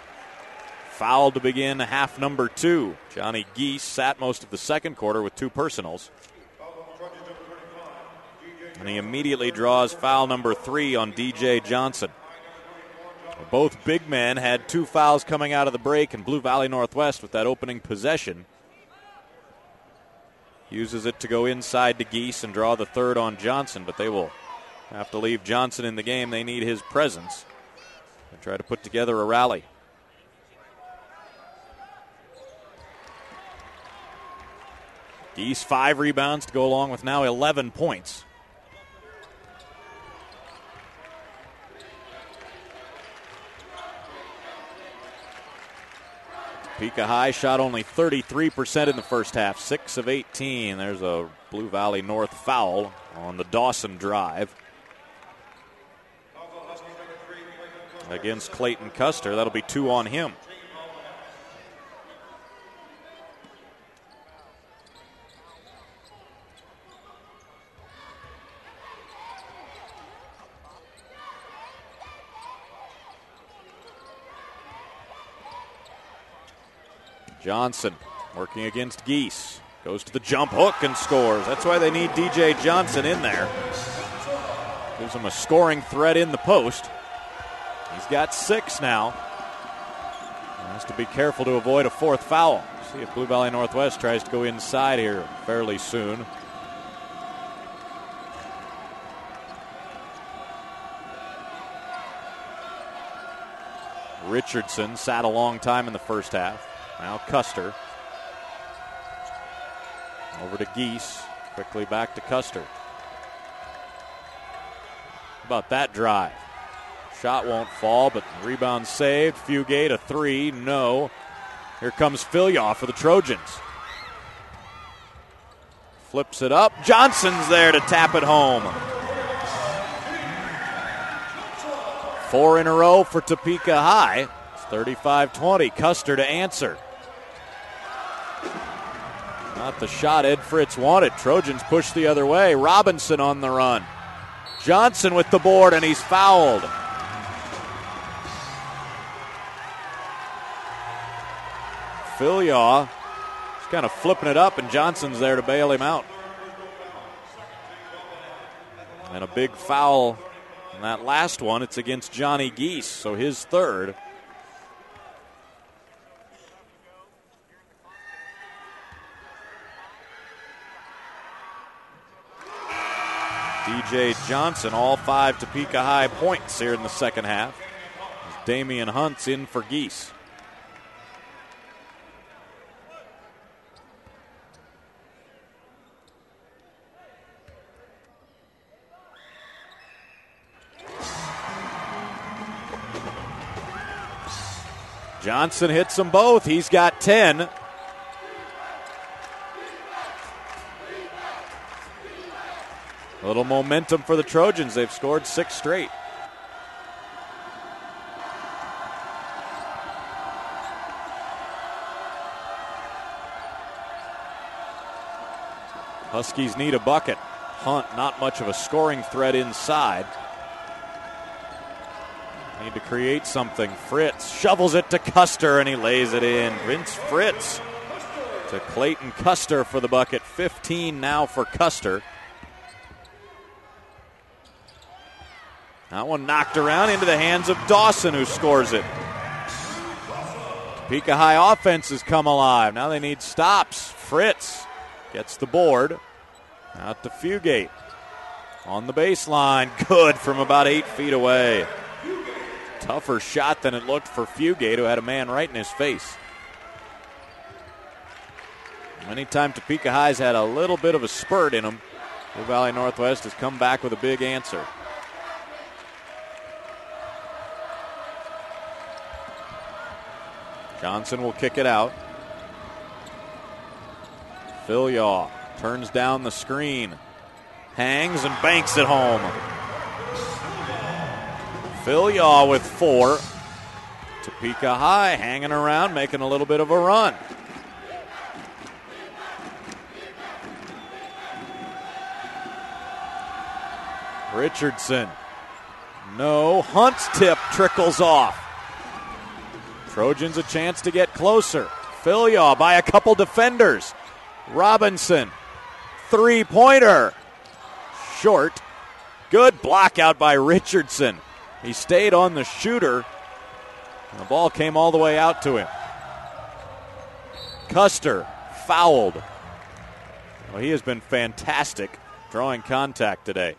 fouled to begin half number 2. Johnny Geese sat most of the second quarter with 2 personals. And he immediately draws foul number 3 on DJ Johnson. Both big men had 2 fouls coming out of the break, and Blue Valley Northwest with that opening possession uses it to go inside to Geese and draw the third on Johnson, but they will have to leave Johnson in the game. They need his presence and try to put together a rally. Geese 5 rebounds to go along with now 11 points. Topeka High shot only 33% in the first half, 6 of 18. There's a Blue Valley North foul on the Dawson drive against Clayton Custer. That'll be 2 on him. Johnson working against Geese. Goes to the jump hook and scores. That's why they need DJ Johnson in there. Gives him a scoring threat in the post. He's got 6 now. He has to be careful to avoid a 4th foul. See if Blue Valley Northwest tries to go inside here fairly soon. Richardson sat a long time in the first half. Now Custer. Over to Geese. Quickly back to Custer. How about that drive? Shot won't fall, but rebound saved. Fugate, a 3. No. Here comes Filyaw for the Trojans. Flips it up. Johnson's there to tap it home. 4 in a row for Topeka High. It's 35-20. Custer to answer. Not the shot Ed Fritz wanted. Trojans push the other way. Robinson on the run. Johnson with the board, and he's fouled. Filyaw is kind of flipping it up, and Johnson's there to bail him out. And a big foul in that last one. It's against Johnny Geese, so his 3rd. DJ Johnson, all 5 Topeka High points here in the second half. Damian Hunt's in for Geese. Johnson hits them both. He's got 10. A little momentum for the Trojans. They've scored 6 straight. Huskies need a bucket. Hunt, not much of a scoring threat inside. Need to create something. Fritz shovels it to Custer, and he lays it in. Vince Fritz to Clayton Custer for the bucket. 15 now for Custer. That one knocked around into the hands of Dawson, who scores it. Topeka High offense has come alive. Now they need stops. Fritz gets the board. Out to Fugate. On the baseline. Good from about 8 feet away. Tougher shot than it looked for Fugate, who had a man right in his face. Anytime Topeka High's had a little bit of a spurt in them, Blue Valley Northwest has come back with a big answer. Johnson will kick it out. Phil Yaw turns down the screen. Hangs and banks it home. Phil Yaw with 4. Topeka High hanging around, making a little bit of a run. Richardson. No. Hunt's tip trickles off. Trojans a chance to get closer. Phil Yaw by a couple defenders. Robinson. 3-pointer. Short. Good block out by Richardson. He stayed on the shooter. And the ball came all the way out to him. Custer fouled. Well, he has been fantastic drawing contact today.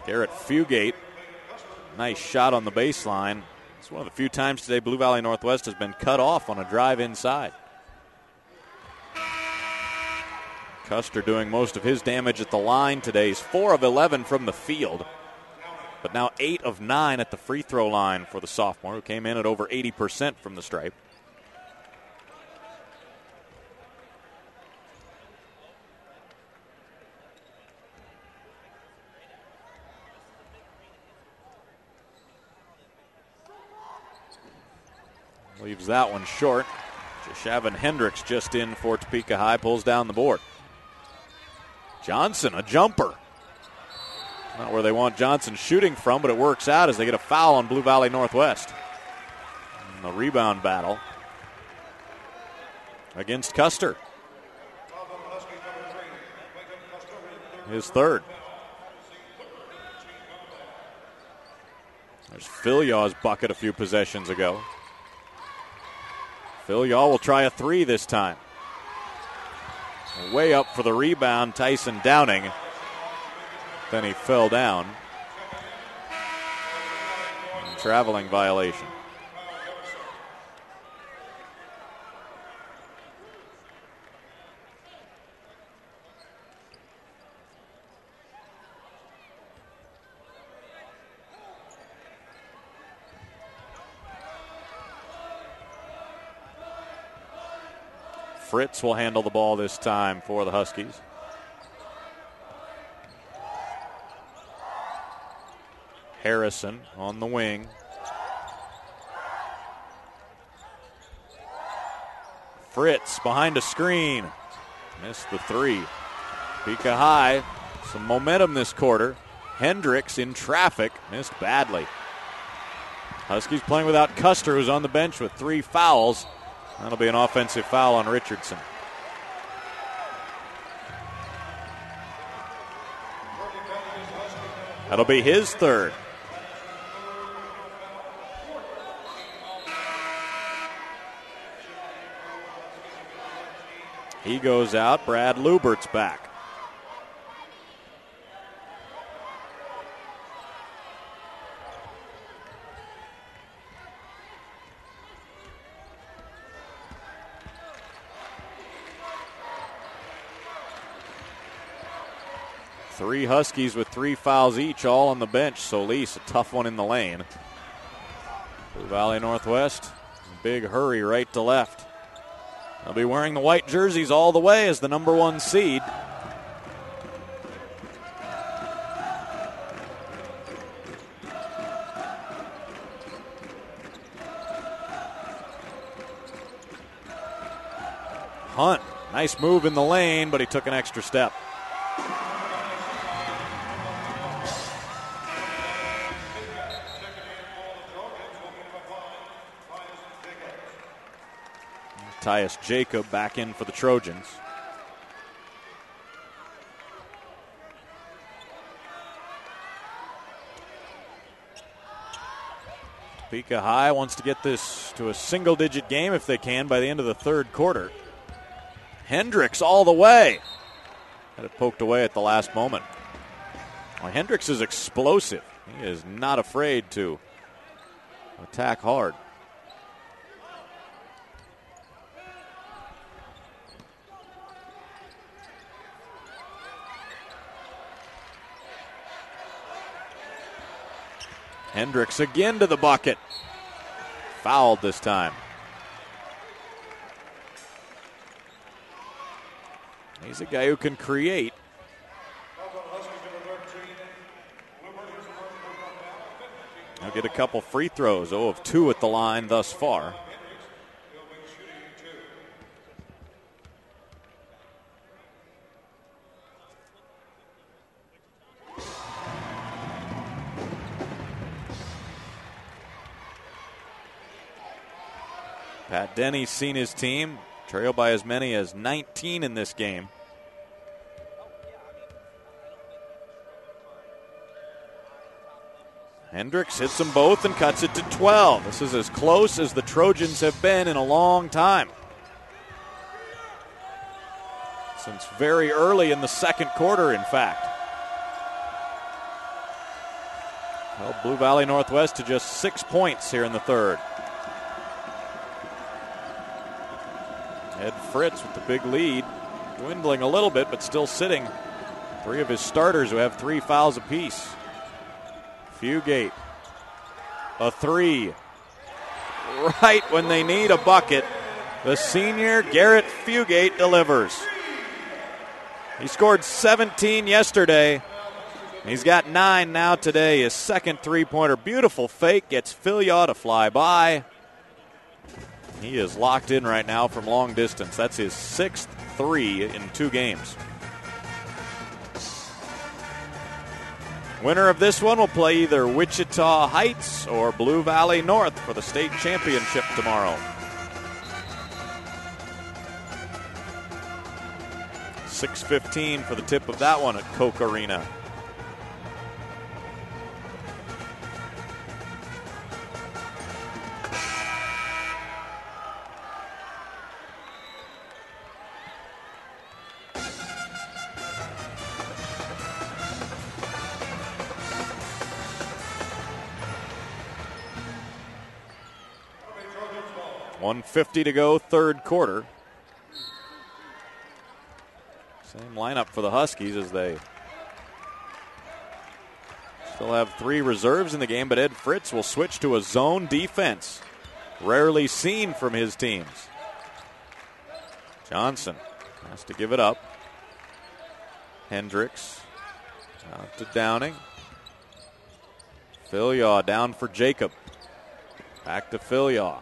Garrett Fugate, nice shot on the baseline. It's one of the few times today Blue Valley Northwest has been cut off on a drive inside. Custer doing most of his damage at the line today. He's 4 of 11 from the field, but now 8 of 9 at the free throw line for the sophomore, who came in at over 80% from the stripe. Leaves that one short. Jashavin Hendricks just in for Topeka High, pulls down the board. Johnson, a jumper. Not where they want Johnson shooting from, but it works out as they get a foul on Blue Valley Northwest. In the rebound battle against Custer. His third. There's Phil Yaw's bucket a few possessions ago. Phil Yaw will try a 3 this time. Way up for the rebound, Tyson Downing. Then he fell down. Traveling violation. Fritz will handle the ball this time for the Huskies. Harrison on the wing. Fritz behind a screen. Missed the 3. Topeka High, some momentum this quarter. Hendricks in traffic, missed badly. Huskies playing without Custer, who's on the bench with 3 fouls. That'll be an offensive foul on Richardson. That'll be his third. He goes out. Brad Lubert's back. Three Huskies with 3 fouls each, all on the bench. Solis, a tough one in the lane. Blue Valley Northwest, big hurry right to left. They'll be wearing the white jerseys all the way as the number 1 seed. Hunt, nice move in the lane, but he took an extra step. Tyus Jacob back in for the Trojans. Topeka High wants to get this to a single-digit game if they can by the end of the third quarter. Hendricks all the way. Had it poked away at the last moment. Well, Hendricks is explosive. He is not afraid to attack hard. Hendricks again to the bucket. Fouled this time. He's a guy who can create. He'll get a couple free throws. 0 of 2 at the line thus far. Pat Denny's seen his team trail by as many as 19 in this game. Hendricks hits them both and cuts it to 12. This is as close as the Trojans have been in a long time. Since very early in the second quarter, in fact. Held Blue Valley Northwest to just 6 points here in the third. Ed Fritz with the big lead, dwindling a little bit, but still sitting. 3 of his starters who have 3 fouls apiece. Fugate, a 3. Right when they need a bucket, the senior Garrett Fugate delivers. He scored 17 yesterday. He's got 9 now today. His second three-pointer. Beautiful fake, gets Philyaw to fly by. He is locked in right now from long distance. That's his 6th 3 in 2 games. Winner of this one will play either Wichita Heights or Blue Valley North for the state championship tomorrow. 6:15 for the tip of that one at Koch Arena. .150 to go, third quarter. Same lineup for the Huskies as they still have 3 reserves in the game, but Ed Fritz will switch to a zone defense. Rarely seen from his teams. Johnson has to give it up. Hendricks out to Downing. Philyaw down for Jacob. Back to Philyaw.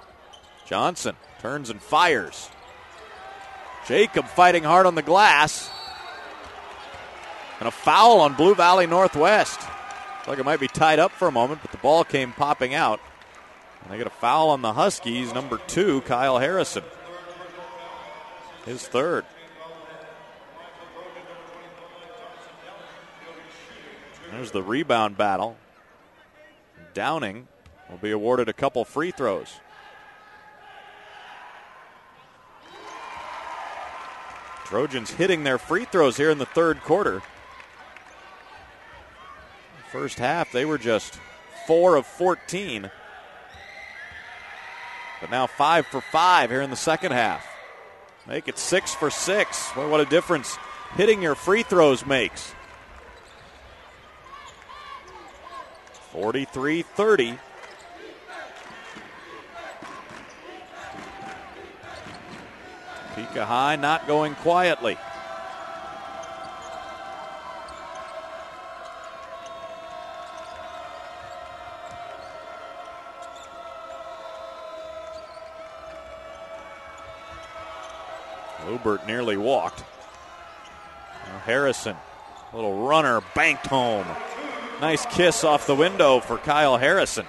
Johnson turns and fires. Jacob fighting hard on the glass. And a foul on Blue Valley Northwest. Looks like it might be tied up for a moment, but the ball came popping out. And they get a foul on the Huskies, number 2, Kyle Harrison. His third. There's the rebound battle. Downing will be awarded a couple free throws. Trojans hitting their free throws here in the third quarter. First half, they were just 4 of 14. But now 5 for 5 here in the second half. Make it 6 for 6. Well, what a difference hitting your free throws makes. 43-30. Topeka High not going quietly. Lubert nearly walked. Now Harrison, a little runner, banked home. Nice kiss off the window for Kyle Harrison.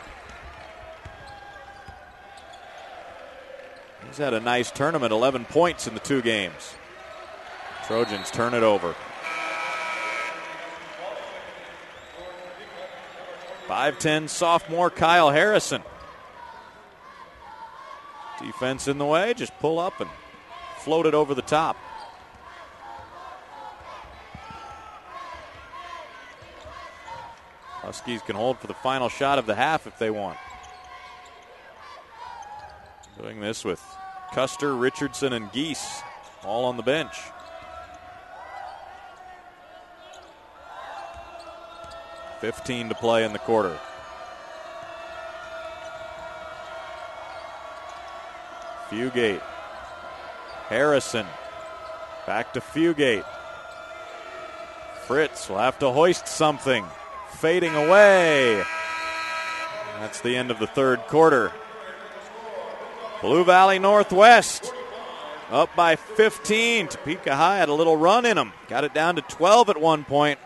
He's had a nice tournament, 11 points in the 2 games. Trojans turn it over. 5'10" sophomore Kyle Harrison. Defense in the way, just pull up and float it over the top. Huskies can hold for the final shot of the half if they want. Doing this with Custer, Richardson, and Geese all on the bench. .15 to play in the quarter. Fugate. Harrison. Back to Fugate. Fritz will have to hoist something. Fading away. That's the end of the 3rd quarter. Blue Valley Northwest up by 15. Topeka High had a little run in them. Got it down to 12 at one point.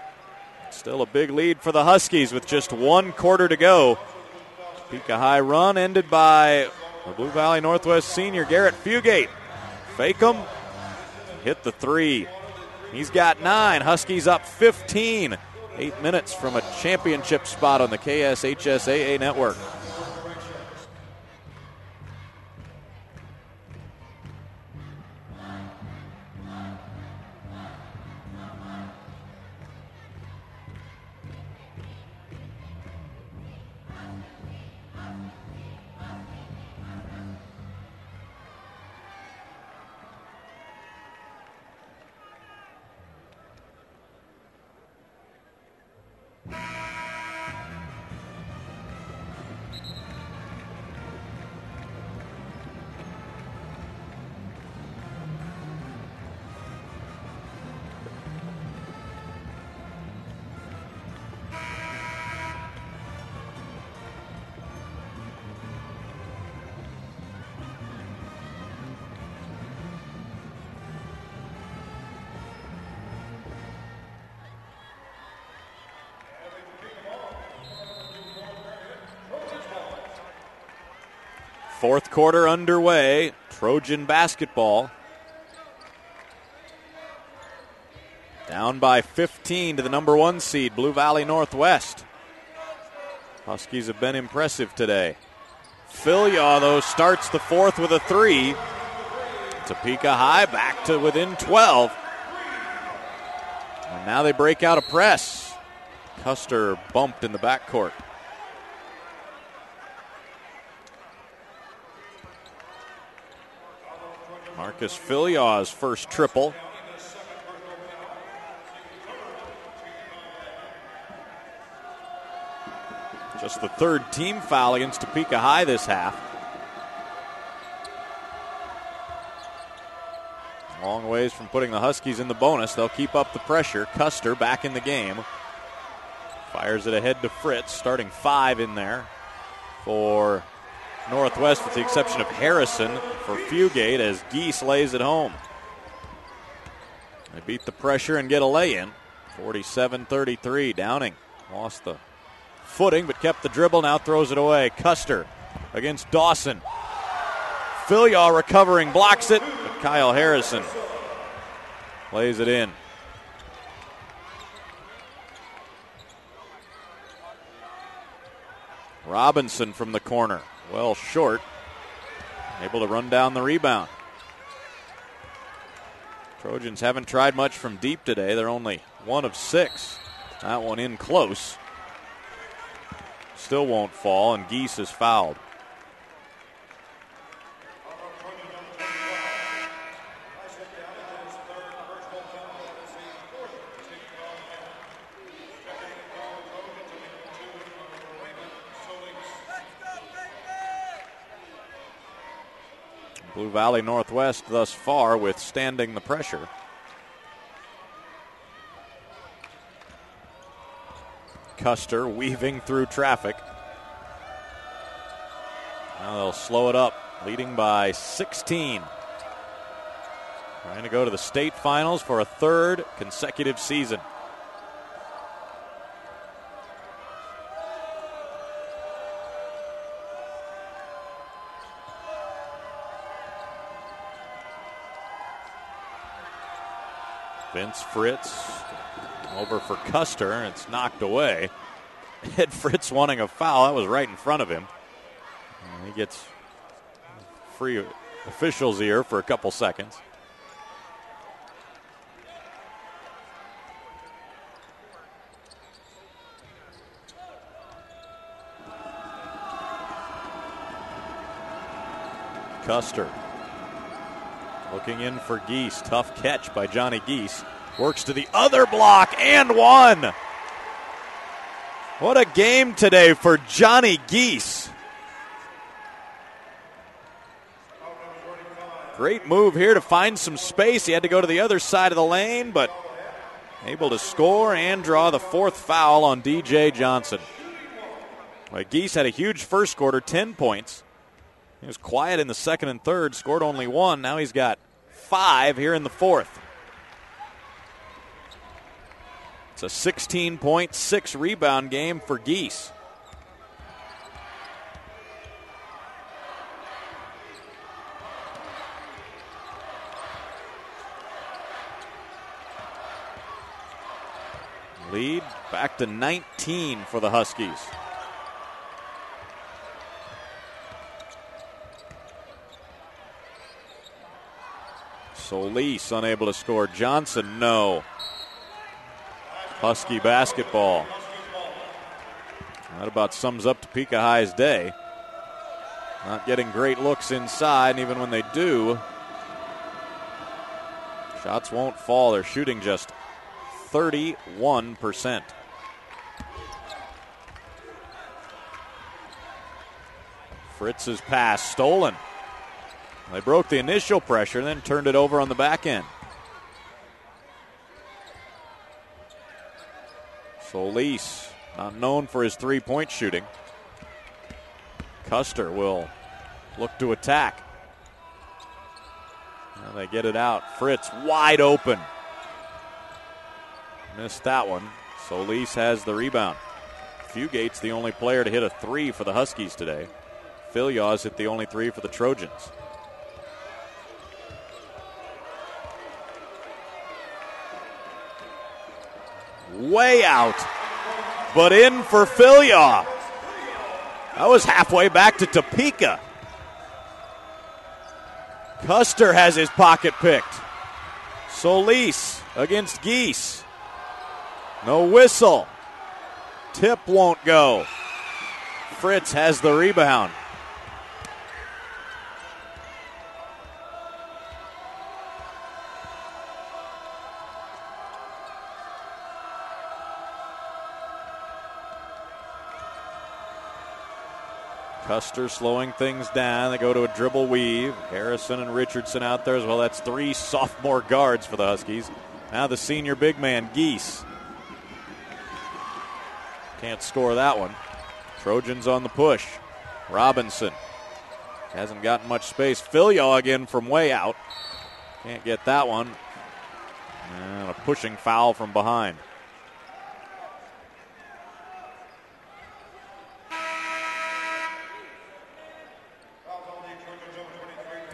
Still a big lead for the Huskies with just 1 quarter to go. Topeka High run ended by the Blue Valley Northwest senior Garrett Fugate. Fake him. Hit the 3. He's got 9. Huskies up 15. 8 minutes from a championship spot on the KSHSAA network. Fourth quarter underway. Trojan basketball. Down by 15 to the number 1 seed, Blue Valley Northwest. Huskies have been impressive today. Philyaw, though, starts the 4th with a 3. Topeka High back to within 12. And now they break out a press. Custer bumped in the backcourt. Marcus Philyaw's first triple. Just the 3rd team foul against Topeka High this half. Long ways from putting the Huskies in the bonus. They'll keep up the pressure. Custer back in the game. Fires it ahead to Fritz, starting 5 in there for Northwest, with the exception of Harrison for Fugate, as Geese lays it home. They beat the pressure and get a lay-in. 47-33. Downing lost the footing but kept the dribble, now throws it away. Custer against Dawson. Philyaw recovering, blocks it, but Kyle Harrison lays it in. Robinson from the corner. Well short. Able to run down the rebound. Trojans haven't tried much from deep today. They're only 1 of 6. That one in close. Still won't fall, and Geese is fouled. Blue Valley Northwest thus far withstanding the pressure. Custer weaving through traffic. Now they'll slow it up, leading by 16. Trying to go to the state finals for a 3rd consecutive season. Vince Fritz over for Custer. It's knocked away. Ed Fritz wanting a foul. That was right in front of him. And he gets free official's ear for a couple seconds. Custer looking in for Geese. Tough catch by Johnny Geese. Works to the other block and one. What a game today for Johnny Geese. Great move here to find some space. He had to go to the other side of the lane, but able to score and draw the fourth foul on DJ Johnson. Well, Geese had a huge first quarter, 10 points. He was quiet in the second and third, scored only one. Now he's got 5 here in the fourth. It's a 16-point, 6-rebound game for Geese. Lead back to 19 for the Huskies. Solis unable to score. Johnson, no. Husky basketball. That about sums up Topeka High's day. Not getting great looks inside, and even when they do, shots won't fall. They're shooting just 31%. Fritz's pass stolen. They broke the initial pressure and then turned it over on the back end. Solis, not known for his three-point shooting. Custer will look to attack. Now they get it out. Fritz wide open. Missed that one. Solis has the rebound. Fugate's the only player to hit a three for the Huskies today. Filia's hit the only three for the Trojans. Way out, but in for Filia. That was halfway back to Topeka. Custer has his pocket picked. Solis against Geese. No whistle. Tip won't go. Fritz has the rebound. Custer slowing things down. They go to a dribble weave. Harrison and Richardson out there as well. That's 3 sophomore guards for the Huskies. Now the senior big man, Geese. Can't score that one. Trojans on the push. Robinson hasn't gotten much space. Filia again from way out. Can't get that one. And a pushing foul from behind.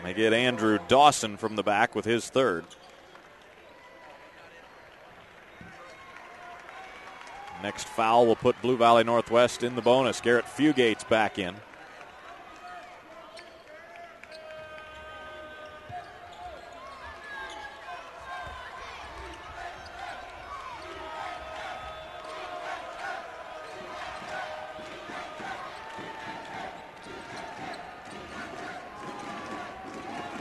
They get Andrew Dawson from the back with his third. Next foul will put Blue Valley Northwest in the bonus. Garrett Fugate's back in.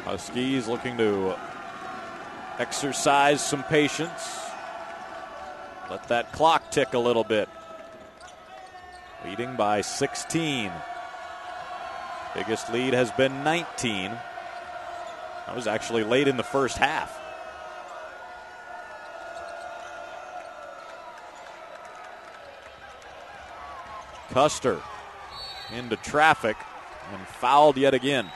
Huskies looking to exercise some patience. Let that clock tick a little bit. Leading by 16. Biggest lead has been 19. That was actually late in the first half. Custer into traffic and fouled yet again.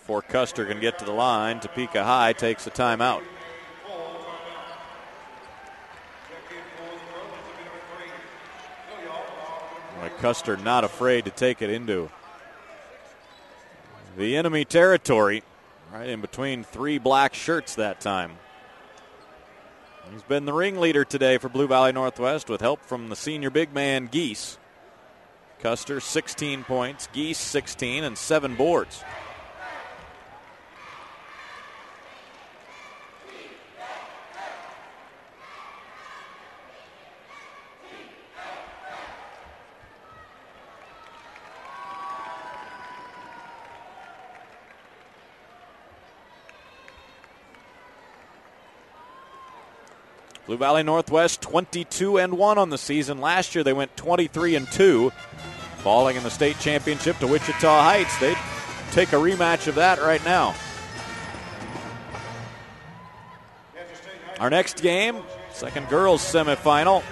before Custer can get to the line. Topeka High takes a timeout. Custer not afraid to take it into the enemy territory, right in between three black shirts that time. He's been the ringleader today for Blue Valley Northwest with help from the senior big man Geese. Custer 16 points, Geese 16, and 7 boards. Blue Valley Northwest 22-1 on the season. Last year they went 23-2, falling in the state championship to Wichita Heights. They'd take a rematch of that right now. Our next game, second girls semifinal.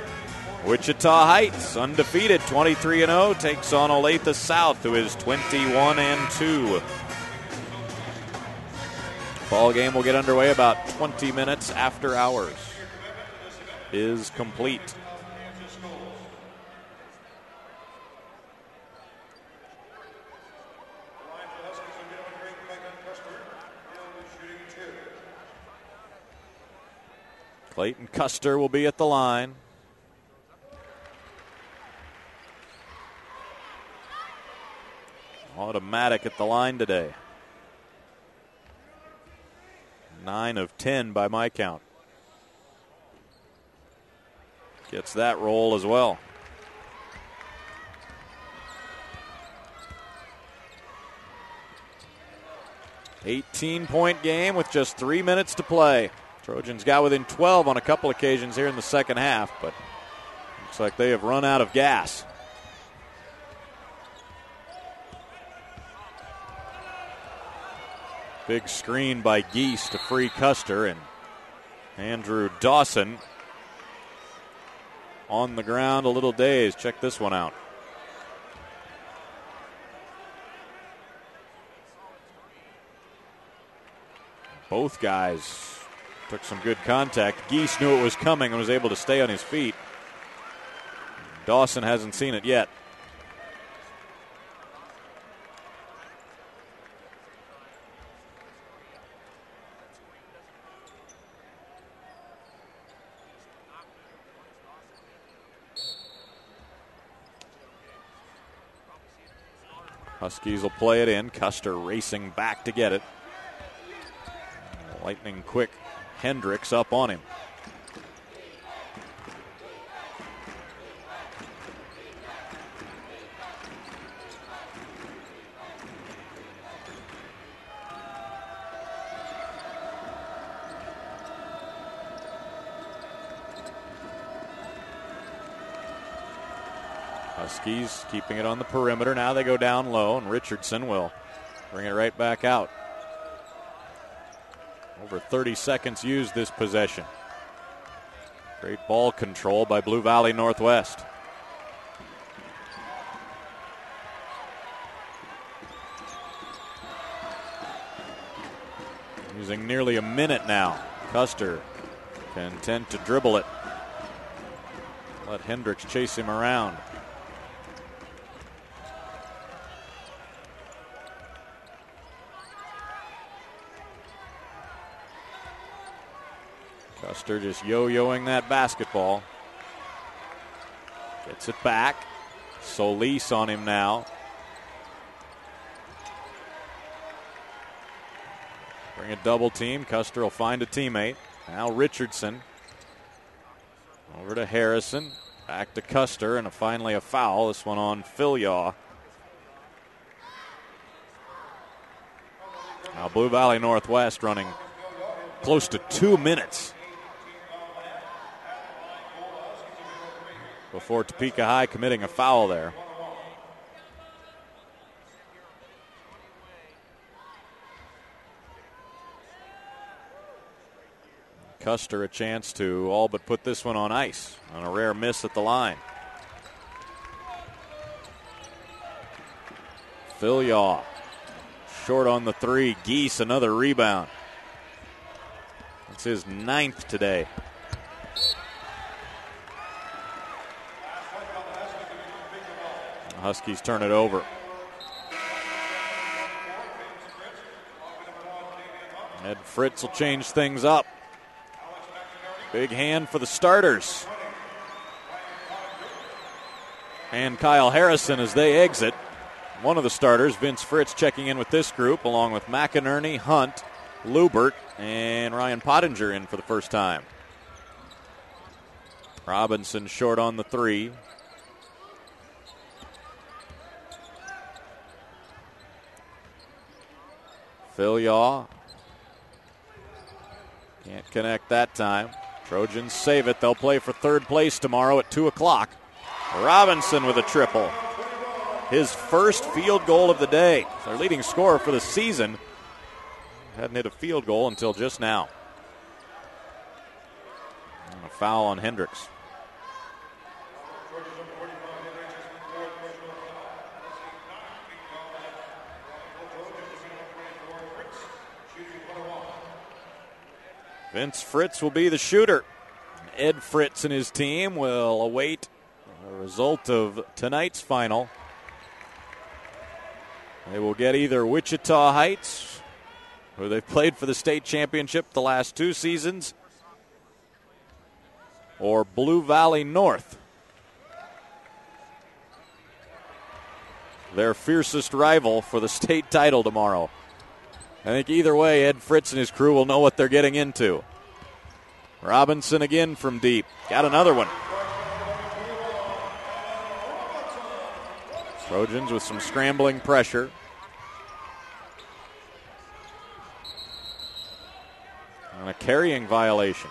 Wichita Heights, undefeated, 23-0, takes on Olathe South, who is 21-2. Ball game will get underway about 20 minutes after hours is complete. Clayton Custer will be at the line. Automatic at the line today. 9 of 10 by my count. Gets that roll as well. $18-point game with just 3 minutes to play. Trojans got within 12 on a couple occasions here in the second half, but looks like they have run out of gas. Big screen by Geese to free Custer, and Andrew Dawson on the ground, a little dazed. Check this one out. Both guys took some good contact. Geese knew it was coming and was able to stay on his feet. Dawson hasn't seen it yet. Huskies will play it in. Custer racing back to get it. Lightning quick Hendricks up on him. Huskies keeping it on the perimeter. Now they go down low, and Richardson will bring it right back out. Over 30 seconds used this possession. Great ball control by Blue Valley Northwest. Using nearly a minute now. Custer content to dribble it. Let Hendricks chase him around. Custer just yo-yoing that basketball. Gets it back. Solis on him now. Bring a double team. Custer will find a teammate. Now Richardson. Over to Harrison. Back to Custer, and finally a foul. This one on Philyaw. Now Blue Valley Northwest running close to 2 minutes before Topeka High committing a foul there. Custer a chance to all but put this one on ice on a rare miss at the line. Philyaw short on the three. Geese, another rebound. That's his 9th today. The Huskies turn it over. Ed Fritz will change things up. Big hand for the starters. And Kyle Harrison as they exit. One of the starters, Vince Fritz, checking in with this group, along with McInerney, Hunt, Lubert, and Ryan Pottinger in for the first time. Robinson short on the three. Phil Yaw can't connect that time. Trojans save it. They'll play for third place tomorrow at 2 o'clock. Robinson with a triple. His first field goal of the day. Their leading scorer for the season. Hadn't hit a field goal until just now. And a foul on Hendricks. Vince Fritz will be the shooter. Ed Fritz and his team will await the result of tonight's final. They will get either Wichita Heights, who they've played for the state championship the last 2 seasons, or Blue Valley North, their fiercest rival for the state title tomorrow. I think either way, Ed Fritz and his crew will know what they're getting into. Robinson again from deep. Got another one. Trojans with some scrambling pressure. And a carrying violation.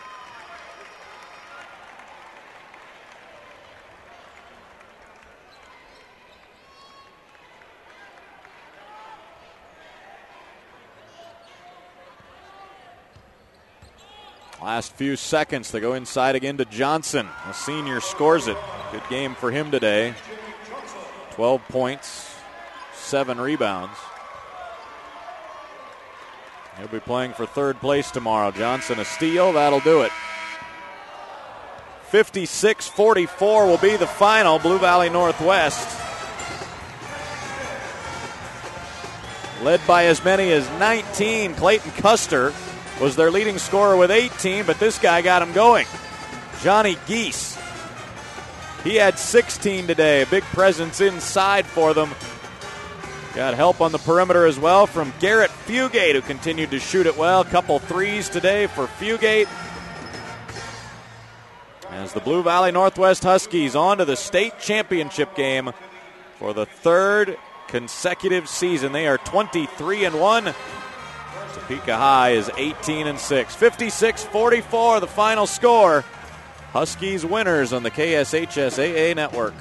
Last few seconds, they go inside again to Johnson. The senior scores it. Good game for him today. 12 points, 7 rebounds. He'll be playing for third place tomorrow. Johnson a steal, that'll do it. 56-44 will be the final. Blue Valley Northwest, led by as many as 19. Clayton Custer was their leading scorer with 18, but this guy got him going. Johnny Geese. He had 16 today. A big presence inside for them. Got help on the perimeter as well from Garrett Fugate, who continued to shoot it well. Couple threes today for Fugate. As the Blue Valley Northwest Huskies on to the state championship game for the 3rd consecutive season. They are 23-1. Topeka High is 18-6. 56-44, the final score. Huskies winners on the KSHSAA network.